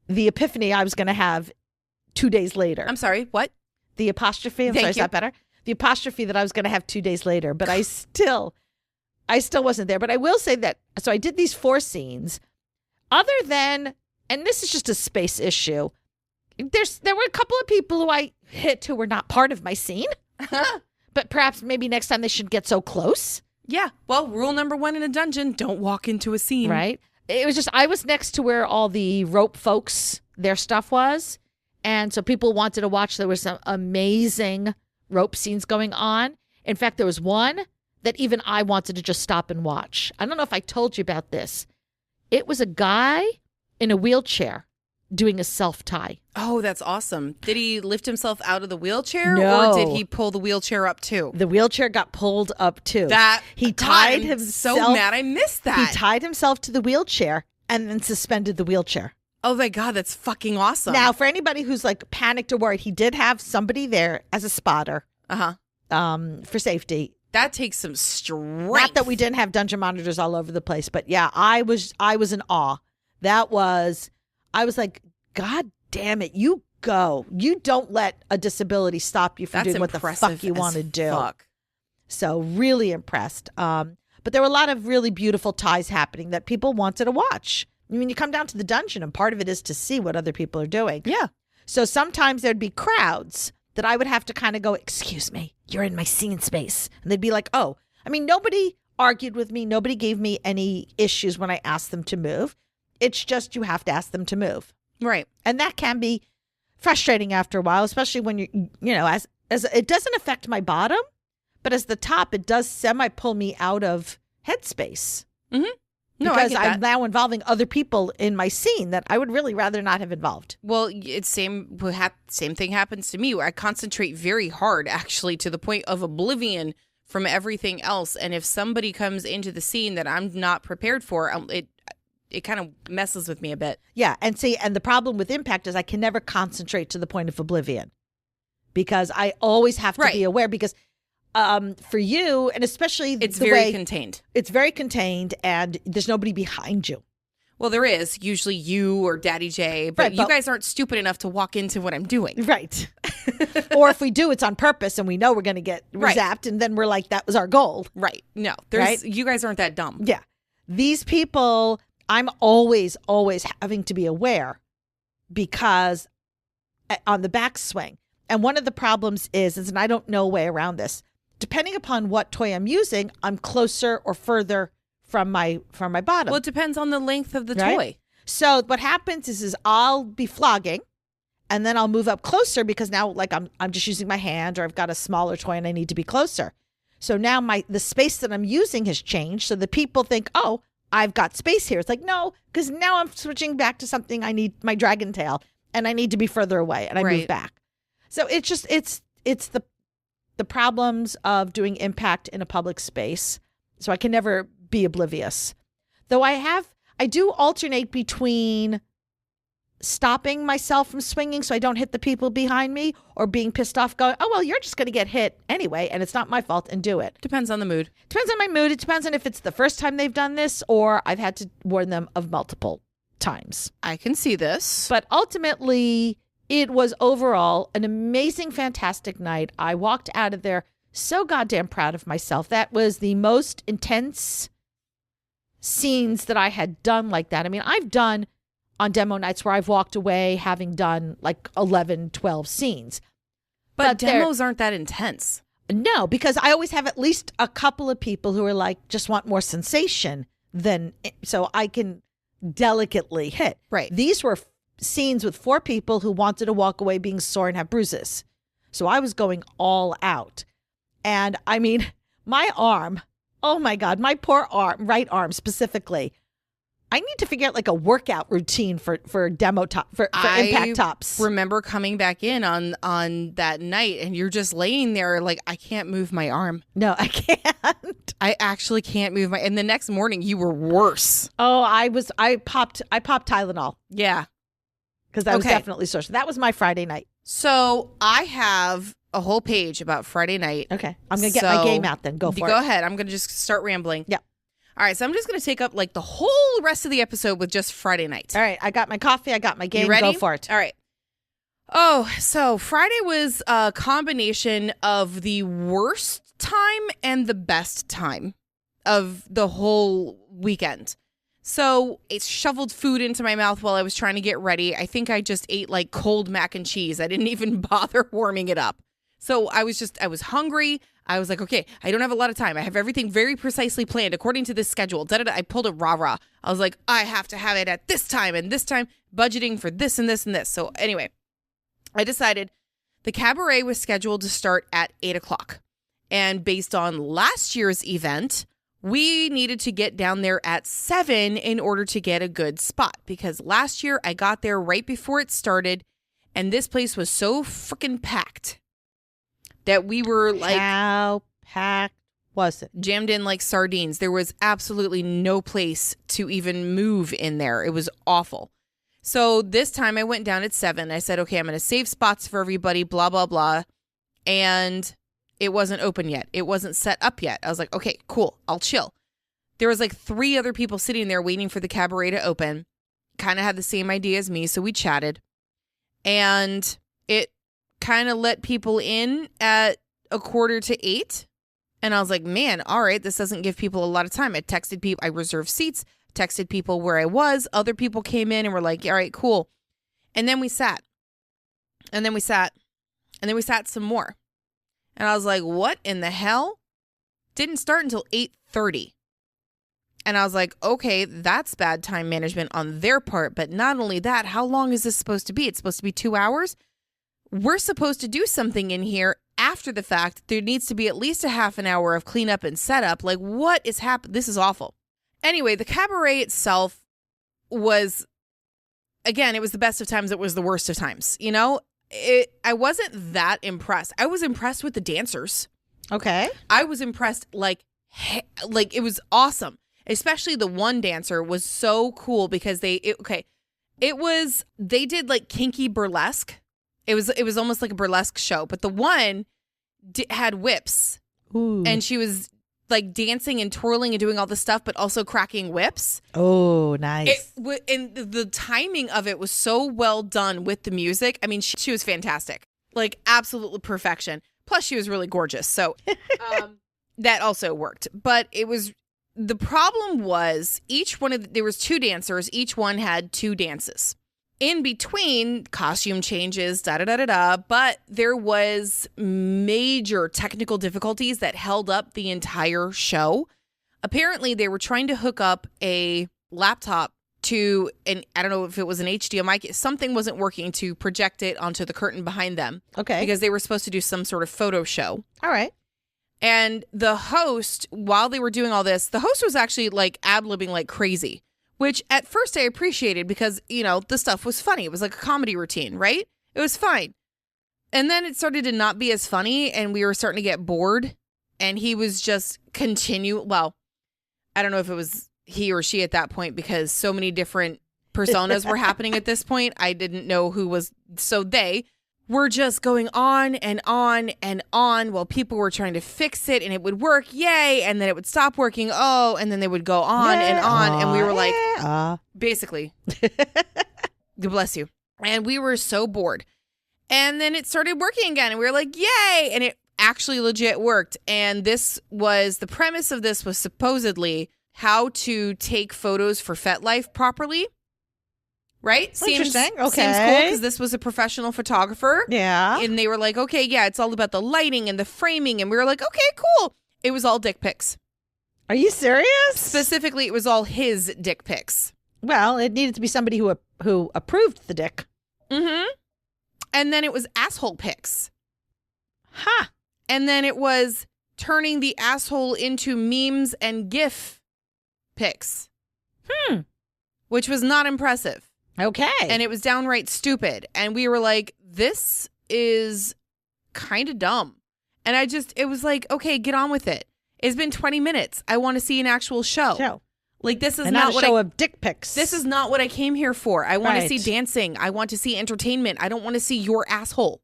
the epiphany I was going to have 2 days later. I'm sorry, what? The apostrophe. I'm sorry, is that better? The apostrophe that I was going to have 2 days later, but I still wasn't there. But I will say that, so I did these 4 scenes. Other than, and this is just a space issue, There were a couple of people who I hit who were not part of my scene, but perhaps maybe next time they shouldn't get so close. Yeah. Well, rule number 1 in a dungeon, don't walk into a scene. Right. It was just, I was next to where all the rope folks, their stuff was. And so people wanted to watch. There was some amazing rope scenes going on. In fact, there was one that even I wanted to just stop and watch. I don't know if I told you about this. It was a guy in a wheelchair doing a self-tie. Oh, that's awesome. Did he lift himself out of the wheelchair No. or did he pull the wheelchair up too? The wheelchair got pulled up too. He God, tied I'm himself. so mad I missed that. He tied himself to the wheelchair and then suspended the wheelchair. Oh my God, that's fucking awesome. Now, for anybody who's like panicked or worried, he did have somebody there as a spotter. For safety. That takes some strength. Not that we didn't have dungeon monitors all over the place, but yeah, I was in awe. I was like, God damn it, you go. You don't let a disability stop you from doing what the fuck you want to do. So really impressed. But there were a lot of really beautiful ties happening that people wanted to watch. I mean, you come down to the dungeon and part of it is to see what other people are doing. Yeah. So sometimes there'd be crowds that I would have to kind of go, excuse me, you're in my scene space. And they'd be like, oh, I mean, nobody argued with me. Nobody gave me any issues when I asked them to move. It's just you have to ask them to move. Right. And that can be frustrating after a while, especially when as it doesn't affect my bottom, but as the top, it does pull me out of headspace. Mm-hmm. No, because I get I'm now involving other people in my scene that I would really rather not have involved. Well, it's same thing happens to me where I concentrate very hard, actually, to the point of oblivion from everything else. And if somebody comes into the scene that I'm not prepared for, it kind of messes with me a bit. Yeah. And the problem with impact is I can never concentrate to the point of oblivion because I always have to be aware because for you, and especially it's very contained. It's very contained and there's nobody behind you. Well, there is usually you or Daddy J, but you guys aren't stupid enough to walk into what I'm doing. Right. Or if we do, it's on purpose and we know we're going to get zapped and then we're like, that was our goal. Right. No, you guys aren't that dumb. Yeah. These people, I'm always having to be aware because on the backswing. And one of the problems is, and I don't know a way around this, depending upon what toy I'm using, I'm closer or further from my bottom. Well, it depends on the length of the toy. So what happens is I'll be flogging and then I'll move up closer because now like I'm just using my hand or I've got a smaller toy and I need to be closer. So now the space that I'm using has changed. So the people think, oh, I've got space here. It's like, no, because now I'm switching back to something I need my dragon tail and I need to be further away and I move back. So it's just, it's the problems of doing impact in a public space. So I can never be oblivious. Though I do alternate between stopping myself from swinging so I don't hit the people behind me or being pissed off going, oh, well, you're just going to get hit anyway and it's not my fault and do it. Depends on the mood. Depends on my mood. It depends on if it's the first time they've done this or I've had to warn them of multiple times. I can see this. But ultimately, it was overall an amazing, fantastic night. I walked out of there so goddamn proud of myself. That was the most intense scenes that I had done like that. I mean, I've done on demo nights where I've walked away having done like 11, 12 scenes. But demos aren't that intense. No, because I always have at least a couple of people who are like, just want more sensation so I can delicately hit. Right. These were scenes with 4 people who wanted to walk away being sore and have bruises. So I was going all out. And I mean, my arm, oh my God, my poor arm, right arm specifically. I need to figure out like a workout routine for demo top for impact tops. I remember coming back in on that night and you're just laying there like, I can't move my arm. No, I can't. I actually can't move and the next morning you were worse. Oh, I popped Tylenol. Yeah. Because I was definitely sore. So that was my Friday night. So I have a whole page about Friday night. Okay. I'm going to get my game out then. Go for it. Go ahead. I'm going to just start rambling. Yeah. All right. So I'm just going to take up like the whole rest of the episode with just Friday night. All right. I got my coffee. I got my game. You ready? Go for it. All right. Oh, so Friday was a combination of the worst time and the best time of the whole weekend. So it shoveled food into my mouth while I was trying to get ready. I think I just ate like cold mac and cheese. I didn't even bother warming it up. So I was hungry. I was like, okay, I don't have a lot of time. I have everything very precisely planned according to this schedule. I pulled a rah-rah. I was like, I have to have it at this time and this time, budgeting for this and this and this. So anyway, I decided the cabaret was scheduled to start at 8 o'clock. And based on last year's event, we needed to get down there at 7 in order to get a good spot. Because last year I got there right before it started and this place was so freaking packed that we were like... How packed was it? Jammed in like sardines. There was absolutely no place to even move in there. It was awful. So this time I went down at 7. I said, okay, I'm going to save spots for everybody, blah, blah, blah. And it wasn't open yet. It wasn't set up yet. I was like, okay, cool. I'll chill. There was like 3 other people sitting there waiting for the cabaret to open. Kind of had the same idea as me. So we chatted. And it kind of let people in at 7:45. And I was like, man, all right, this doesn't give people a lot of time. I texted people, I reserved seats, texted people where I was. Other people came in and were like, all right, cool. And then we sat. And then we sat. And then we sat some more. And I was like, what in the hell? Didn't start until 8:30. And I was like, okay, that's bad time management on their part. But not only that, how long is this supposed to be? It's supposed to be 2 hours? We're supposed to do something in here after the fact. There needs to be at least a half an hour of cleanup and setup. Like, what is happening? This is awful. Anyway, the cabaret itself was, again, it was the best of times. It was the worst of times. You know, I wasn't that impressed. I was impressed with the dancers. Okay. I was impressed, like it was awesome. Especially the one dancer was so cool because they did like kinky burlesque. It was almost like a burlesque show, but the one had whips. Ooh. And she was like dancing and twirling and doing all this stuff, but also cracking whips. Oh, nice. And the timing of it was so well done with the music. I mean, she was fantastic, like absolute perfection. Plus she was really gorgeous. So that also worked, but the problem was there was 2 dancers. Each one had 2 dances. In between, costume changes, but there was major technical difficulties that held up the entire show. Apparently, they were trying to hook up a laptop to, and I don't know if it was an HDMI, something wasn't working to project it onto the curtain behind them. Okay. Because they were supposed to do some sort of photo show. All right. And the host, while they were doing all this, the host was actually like ad-libbing like crazy. Which at first I appreciated because, you know, the stuff was funny. It was like a comedy routine, right? It was fine. And then it started to not be as funny and we were starting to get bored. And he was just well, I don't know if it was he or she at that point because so many different personas were happening at this point. I didn't know who was. So they were just going on and on and on while people were trying to fix it and it would work. Yay. And then it would stop working. Oh, and then they would go on and on. And we were like, basically, God bless you. And we were so bored. And then it started working again. And we were like, yay. And it actually legit worked. And the premise of this was supposedly how to take photos for FetLife properly. Right? Interesting. Okay. Seems cool because this was a professional photographer. Yeah. And they were like, okay, yeah, it's all about the lighting and the framing. And we were like, okay, cool. It was all dick pics. Are you serious? Specifically, it was all his dick pics. Well, it needed to be somebody who approved the dick. Mm-hmm. And then it was asshole pics. Huh. And then it was turning the asshole into memes and GIF pics. Which was not impressive. Okay. And it was downright stupid. And we were like, this is kind of dumb. And it was like, okay, get on with it. It's been 20 minutes. I want to see an actual show. Like, this is not a show of dick pics. This is not what I came here for. I want to see dancing. I want to see entertainment. I don't want to see your asshole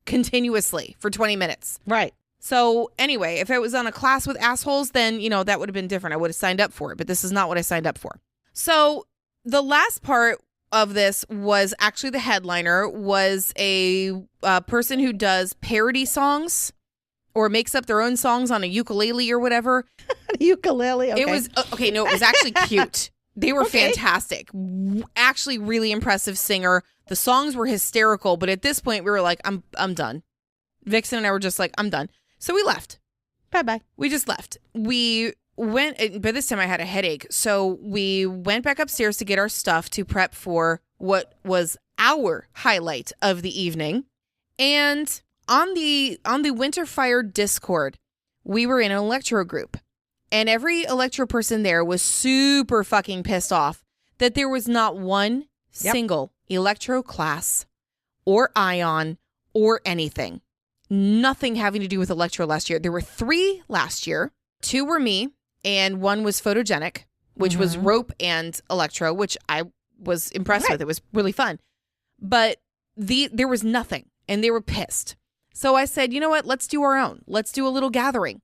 continuously for 20 minutes. Right. So anyway, if it was on a class with assholes, then, you know, that would have been different. I would have signed up for it. But this is not what I signed up for. So the last part of this was actually the headliner was a person who does parody songs or makes up their own songs on a ukulele or whatever. Ukulele. Okay. It was okay. No, it was actually cute. They were Okay. fantastic. Actually, really impressive singer. The songs were hysterical, but at this point, we were like, I'm done. Vixen and I were just like, I'm done. So we left. Bye-bye. We just left. We went, by this time I had a headache. So we went back upstairs to get our stuff to prep for what was our highlight of the evening. And on the Winter Fire Discord, we were in an electro group. And every electro person there was super fucking pissed off that there was not one single electro class or ion or anything. Nothing having to do with electro last year. There were 3 last year. 2 were me, and 1 was photogenic, which was rope and electro, which I was impressed with. It was really fun. But there was nothing, and they were pissed. So I said, you know what? Let's do our own. Let's do a little gathering.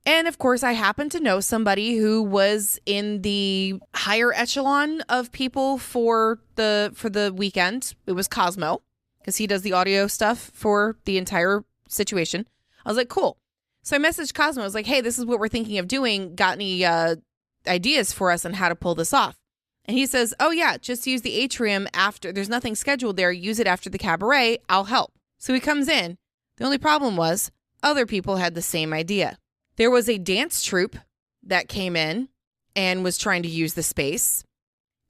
And of course, I happened to know somebody who was in the higher echelon of people for the weekend. It was Cosmo, because he does the audio stuff for the entire situation. I was like, cool. So I messaged Cosmo. I was like, hey, this is what we're thinking of doing. Got any ideas for us on how to pull this off? And he says, oh, yeah, just use the atrium after. There's nothing scheduled there. Use it after the cabaret. I'll help. So he comes in. The only problem was other people had the same idea. There was a dance troupe that came in and was trying to use the space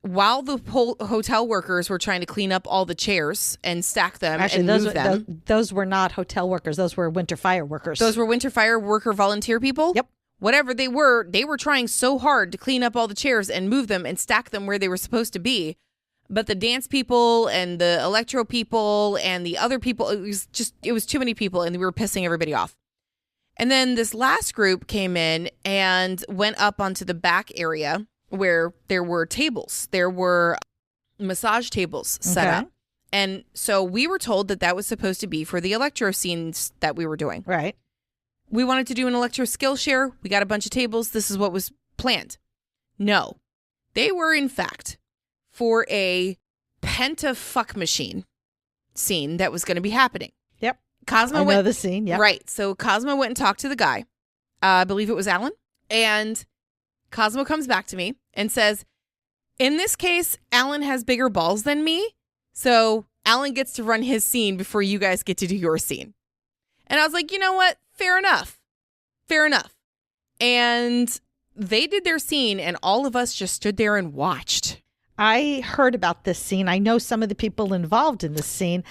while the hotel workers were trying to clean up all the chairs and stack them and move them. Those were not hotel workers. Those were Winter Fire workers. Those were Winter Fire worker volunteer people? Yep. Whatever they were trying so hard to clean up all the chairs and move them and stack them where they were supposed to be. But the dance people and the electro people and the other people, it was too many people, and we were pissing everybody off. And then this last group came in and went up onto the back area where there were tables. There were massage tables set up. And so we were told that was supposed to be for the electro scenes that we were doing. Right. We wanted to do an electro skill share. We got a bunch of tables. This is what was planned. No. They were, in fact, for a penta fuck machine scene that was going to be happening. Yep. Cosmo I know the scene. Yeah. Right. So Cosmo went and talked to the guy. I believe it was Alan. And Cosmo comes back to me and says, in this case, Alan has bigger balls than me. So Alan gets to run his scene before you guys get to do your scene. And I was like, you know what? Fair enough. Fair enough. And they did their scene, and all of us just stood there and watched. I heard about this scene. I know some of the people involved in this scene.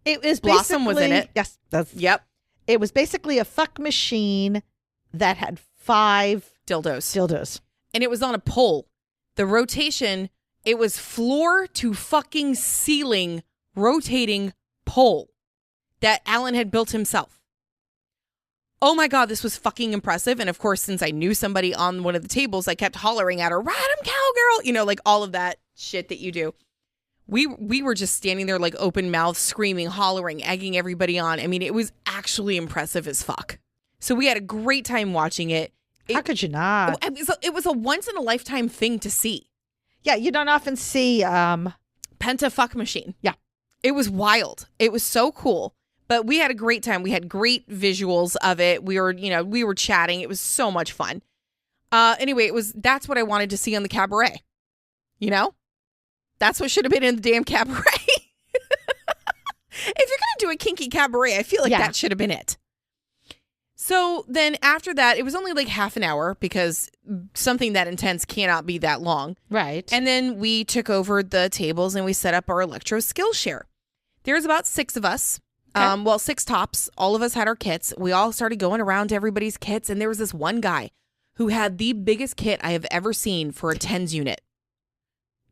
It was Blossom was in it. Yes. Yep. It was basically a fuck machine that had 5 dildos. And it was on a pole. The rotation, it was floor to fucking ceiling rotating pole that Alan had built himself. Oh my God, this was fucking impressive. And of course, since I knew somebody on one of the tables, I kept hollering at her, ride 'em, cowgirl, like all of that shit that you do. We were just standing there like open mouth, screaming, hollering, egging everybody on. I mean, it was actually impressive as fuck. So we had a great time watching it. How could you not? It was a once in a lifetime thing to see. Yeah, you don't often see Penta fuck machine. Yeah. It was wild. It was so cool. But we had a great time. We had great visuals of it. We were chatting. It was so much fun. Anyway, that's what I wanted to see on the cabaret. That's what should have been in the damn cabaret. If you're going to do a kinky cabaret, I feel like that should have been it. So then after that, it was only like half an hour because something that intense cannot be that long. Right. And then we took over the tables and we set up our electro skill share. There's about 6 of us. Okay. 6 tops. All of us had our kits. We all started going around to everybody's kits. And there was this one guy who had the biggest kit I have ever seen for a TENS unit.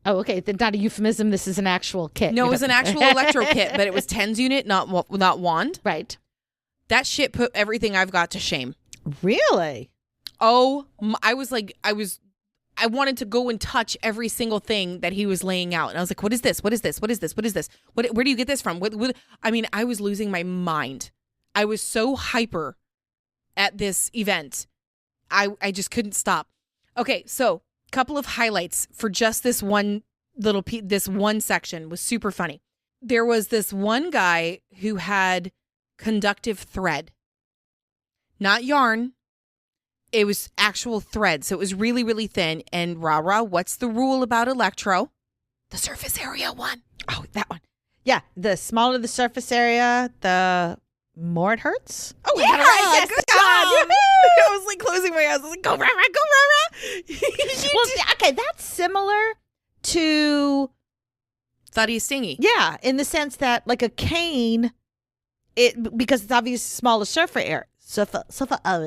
Oh, okay. Then not a euphemism. This is an actual kit. No, it was an actual electro kit, but it was TENS unit, not wand. Right. That shit put everything I've got to shame. Really? Oh, I wanted to go and touch every single thing that he was laying out. And I was like, what is this? What is this? What is this? What is this? Where do you get this from? I was losing my mind. I was so hyper at this event. I just couldn't stop. Okay, so couple of highlights for just this one little this one section was super funny. There was this one guy who had conductive thread, not yarn. It was actual thread. So it was really, really thin. And rah-rah, what's the rule about electro? The surface area one. Oh, that one. Yeah, the smaller the surface area, the more it hurts. Oh, we got it right. Yes, good job. I was like closing my eyes. I was like, go rah-rah, go rah-rah. Well, okay, that's similar to... Thoughty stingy. Yeah, in the sense that like a cane, because it's obviously smaller surface area.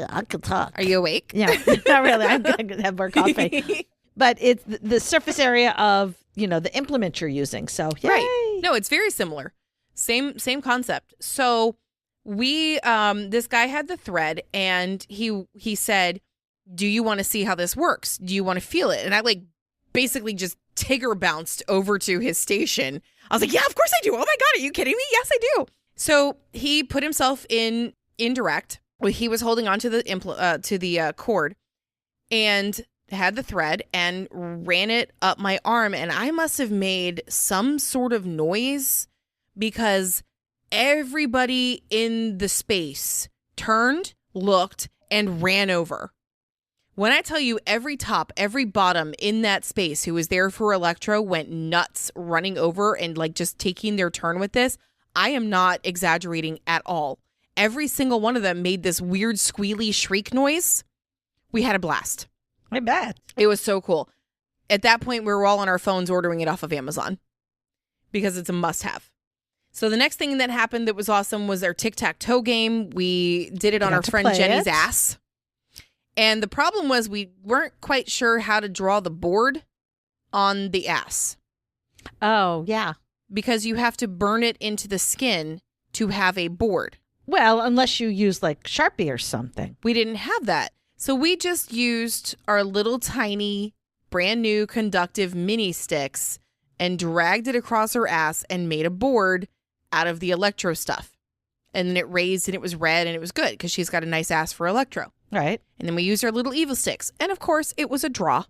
I can talk. Are you awake? Yeah, not really. I'm going to have more coffee. But it's the surface area of, the implement you're using. So, yay. Right. No, it's very similar. Same concept. So we, this guy had the thread and he said, do you want to see how this works? Do you want to feel it? And I basically just Tigger bounced over to his station. I was like, yeah, of course I do. Oh my God, are you kidding me? Yes, I do. So he put himself in indirect. He was holding on to the cord and had the thread and ran it up my arm. And I must have made some sort of noise because everybody in the space turned, looked, and ran over. When I tell you every top, every bottom in that space who was there for electro went nuts running over and just taking their turn with this, I am not exaggerating at all. Every single one of them made this weird squealy shriek noise. We had a blast. I bet. It was so cool. At that point, we were all on our phones ordering it off of Amazon because it's a must-have. So the next thing that happened that was awesome was our tic-tac-toe game. We did it on our friend Jenny's ass. And the problem was we weren't quite sure how to draw the board on the ass. Oh, yeah. Because you have to burn it into the skin to have a board. Well, unless you use Sharpie or something. We didn't have that. So we just used our little tiny, brand new conductive mini sticks and dragged it across her ass and made a board out of the electro stuff. And then it raised and it was red and it was good because she's got a nice ass for electro. Right. And then we used our little evil sticks. And of course, it was a draw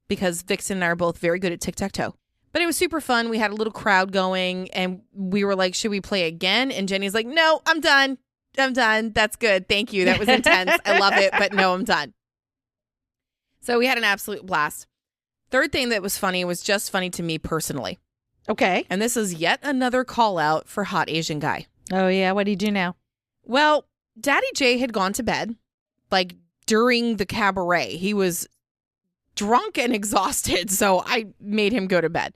because Vixen and I are both very good at tic-tac-toe. But it was super fun. We had a little crowd going and we were like, should we play again? And Jenny's like, no, I'm done. I'm done. That's good. Thank you. That was intense. I love it. But no, I'm done. So we had an absolute blast. Third thing that was funny was just funny to me personally. Okay. And this is yet another call out for hot Asian guy. Oh, yeah. What do you do now? Well, Daddy J had gone to bed during the cabaret. He was drunk and exhausted. So I made him go to bed.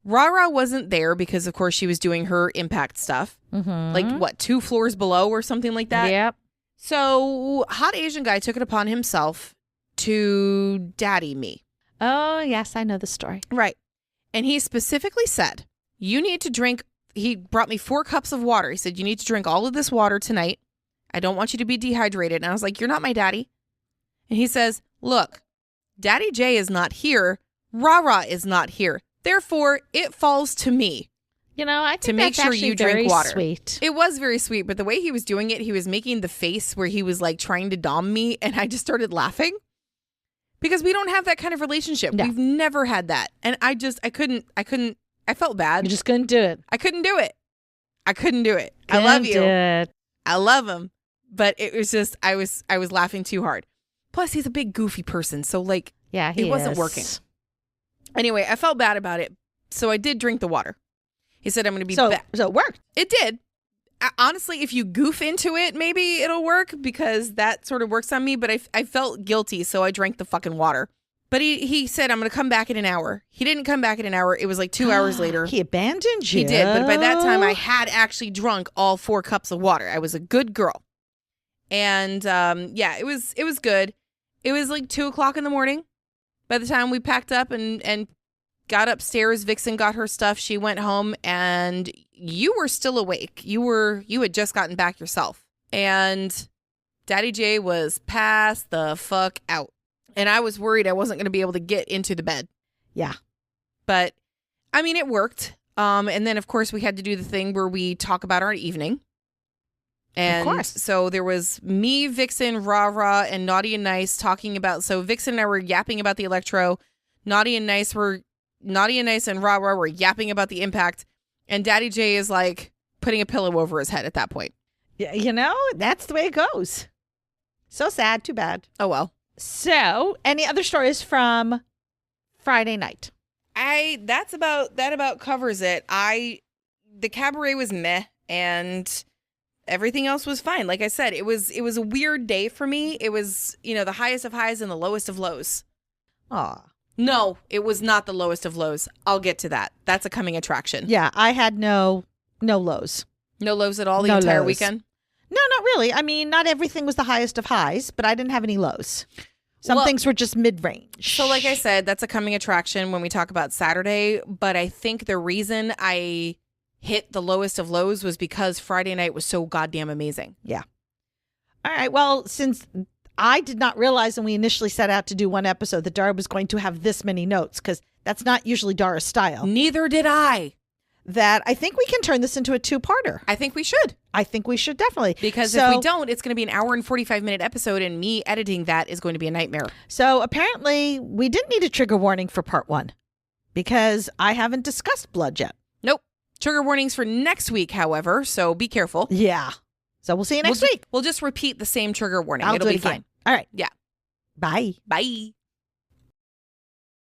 Rara wasn't there because, of course, she was doing her impact stuff. Mm-hmm. 2 floors below or something like that? Yep. So hot Asian guy took it upon himself to daddy me. Oh, yes. I know the story. Right. And he specifically said, you need to drink. He brought me 4 cups of water. He said, you need to drink all of this water tonight. I don't want you to be dehydrated. And I was like, you're not my daddy. And he says, look, Daddy J is not here. Rara is not here. Therefore, it falls to me. I think to make that's sure you very drink water. Sweet. It was very sweet, but the way he was doing it, he was making the face where he was trying to dom me, and I just started laughing because we don't have that kind of relationship. No. We've never had that, and I couldn't. I felt bad. You just couldn't do it. I couldn't do it. I love you. It. I love him, but it was just I was laughing too hard. Plus, he's a big goofy person, so yeah, it wasn't working. Anyway, I felt bad about it, so I did drink the water. He said, I'm going to be back. So it worked. It did. Honestly, if you goof into it, maybe it'll work because that sort of works on me. But I felt guilty, so I drank the fucking water. But he said, I'm going to come back in an hour. He didn't come back in an hour. It was 2 hours later. He abandoned you. He did. But by that time, I had actually drunk all 4 cups of water. I was a good girl. And yeah, it was good. It was 2 o'clock in the morning. By the time we packed up and got upstairs, Vixen got her stuff. She went home and you were still awake. You had just gotten back yourself. And Daddy J was passed the fuck out. And I was worried I wasn't going to be able to get into the bed. Yeah. But I mean, it worked. And then of course we had to do the thing where we talk about our evening. And of course. So there was me, Vixen, Rara, and Naughty and Nice talking about. So Vixen and I were yapping about the electro. Naughty and Nice and Rara were yapping about the impact. And Daddy J is putting a pillow over his head at that point. Yeah, that's the way it goes. So sad. Too bad. Oh, well. So, any other stories from Friday night? That about covers it. The cabaret was meh, and everything else was fine. Like I said, it was a weird day for me. It was, the highest of highs and the lowest of lows. Aw. No, it was not the lowest of lows. I'll get to that. That's a coming attraction. Yeah, I had no lows. No lows at all the No entire lows. weekend? No, not really. I mean, not everything was the highest of highs, but I didn't have any lows. Some things were just mid-range. So like I said, that's a coming attraction when we talk about Saturday. But I think the reason I hit the lowest of lows was because Friday night was so goddamn amazing. Yeah. All right. Well, since I did not realize when we initially set out to do one episode that Dara was going to have this many notes, because that's not usually Dara's style, Neither did I. that I think we can turn this into a two-parter. I think we should. I think we should definitely. Because if we don't, it's going to be an hour and 45-minute episode, and me editing that is going to be a nightmare. So apparently we didn't need a trigger warning for part 1 because I haven't discussed blood yet. Nope. Trigger warnings for next week, however, so be careful. Yeah. So we'll see you next week. We'll just repeat the same trigger warning. I'll It'll do it be again. fine. All right. Yeah. Bye. Bye.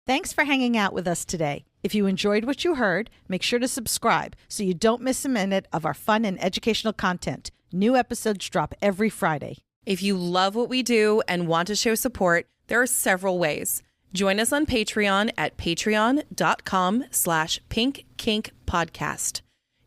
Thanks for hanging out with us today. If you enjoyed what you heard, make sure to subscribe so you don't miss a minute of our fun and educational content. New episodes drop every Friday. If you love what we do and want to show support, there are several ways. Join us on Patreon at patreon.com/pinkkinkpodcast.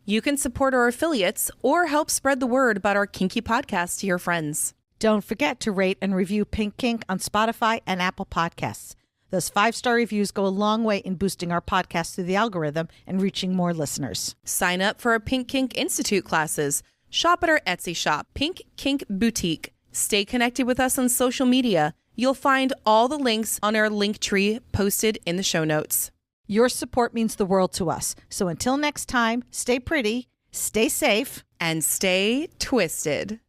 You can support our affiliates or help spread the word about our kinky podcast to your friends. Don't forget to rate and review Pink Kink on Spotify and Apple Podcasts. Those 5-star reviews go a long way in boosting our podcast through the algorithm and reaching more listeners. Sign up for our Pink Kink Institute classes. Shop at our Etsy shop, Pink Kink Boutique. Stay connected with us on social media. You'll find all the links on our link tree posted in the show notes. Your support means the world to us. So until next time, stay pretty, stay safe, and stay twisted.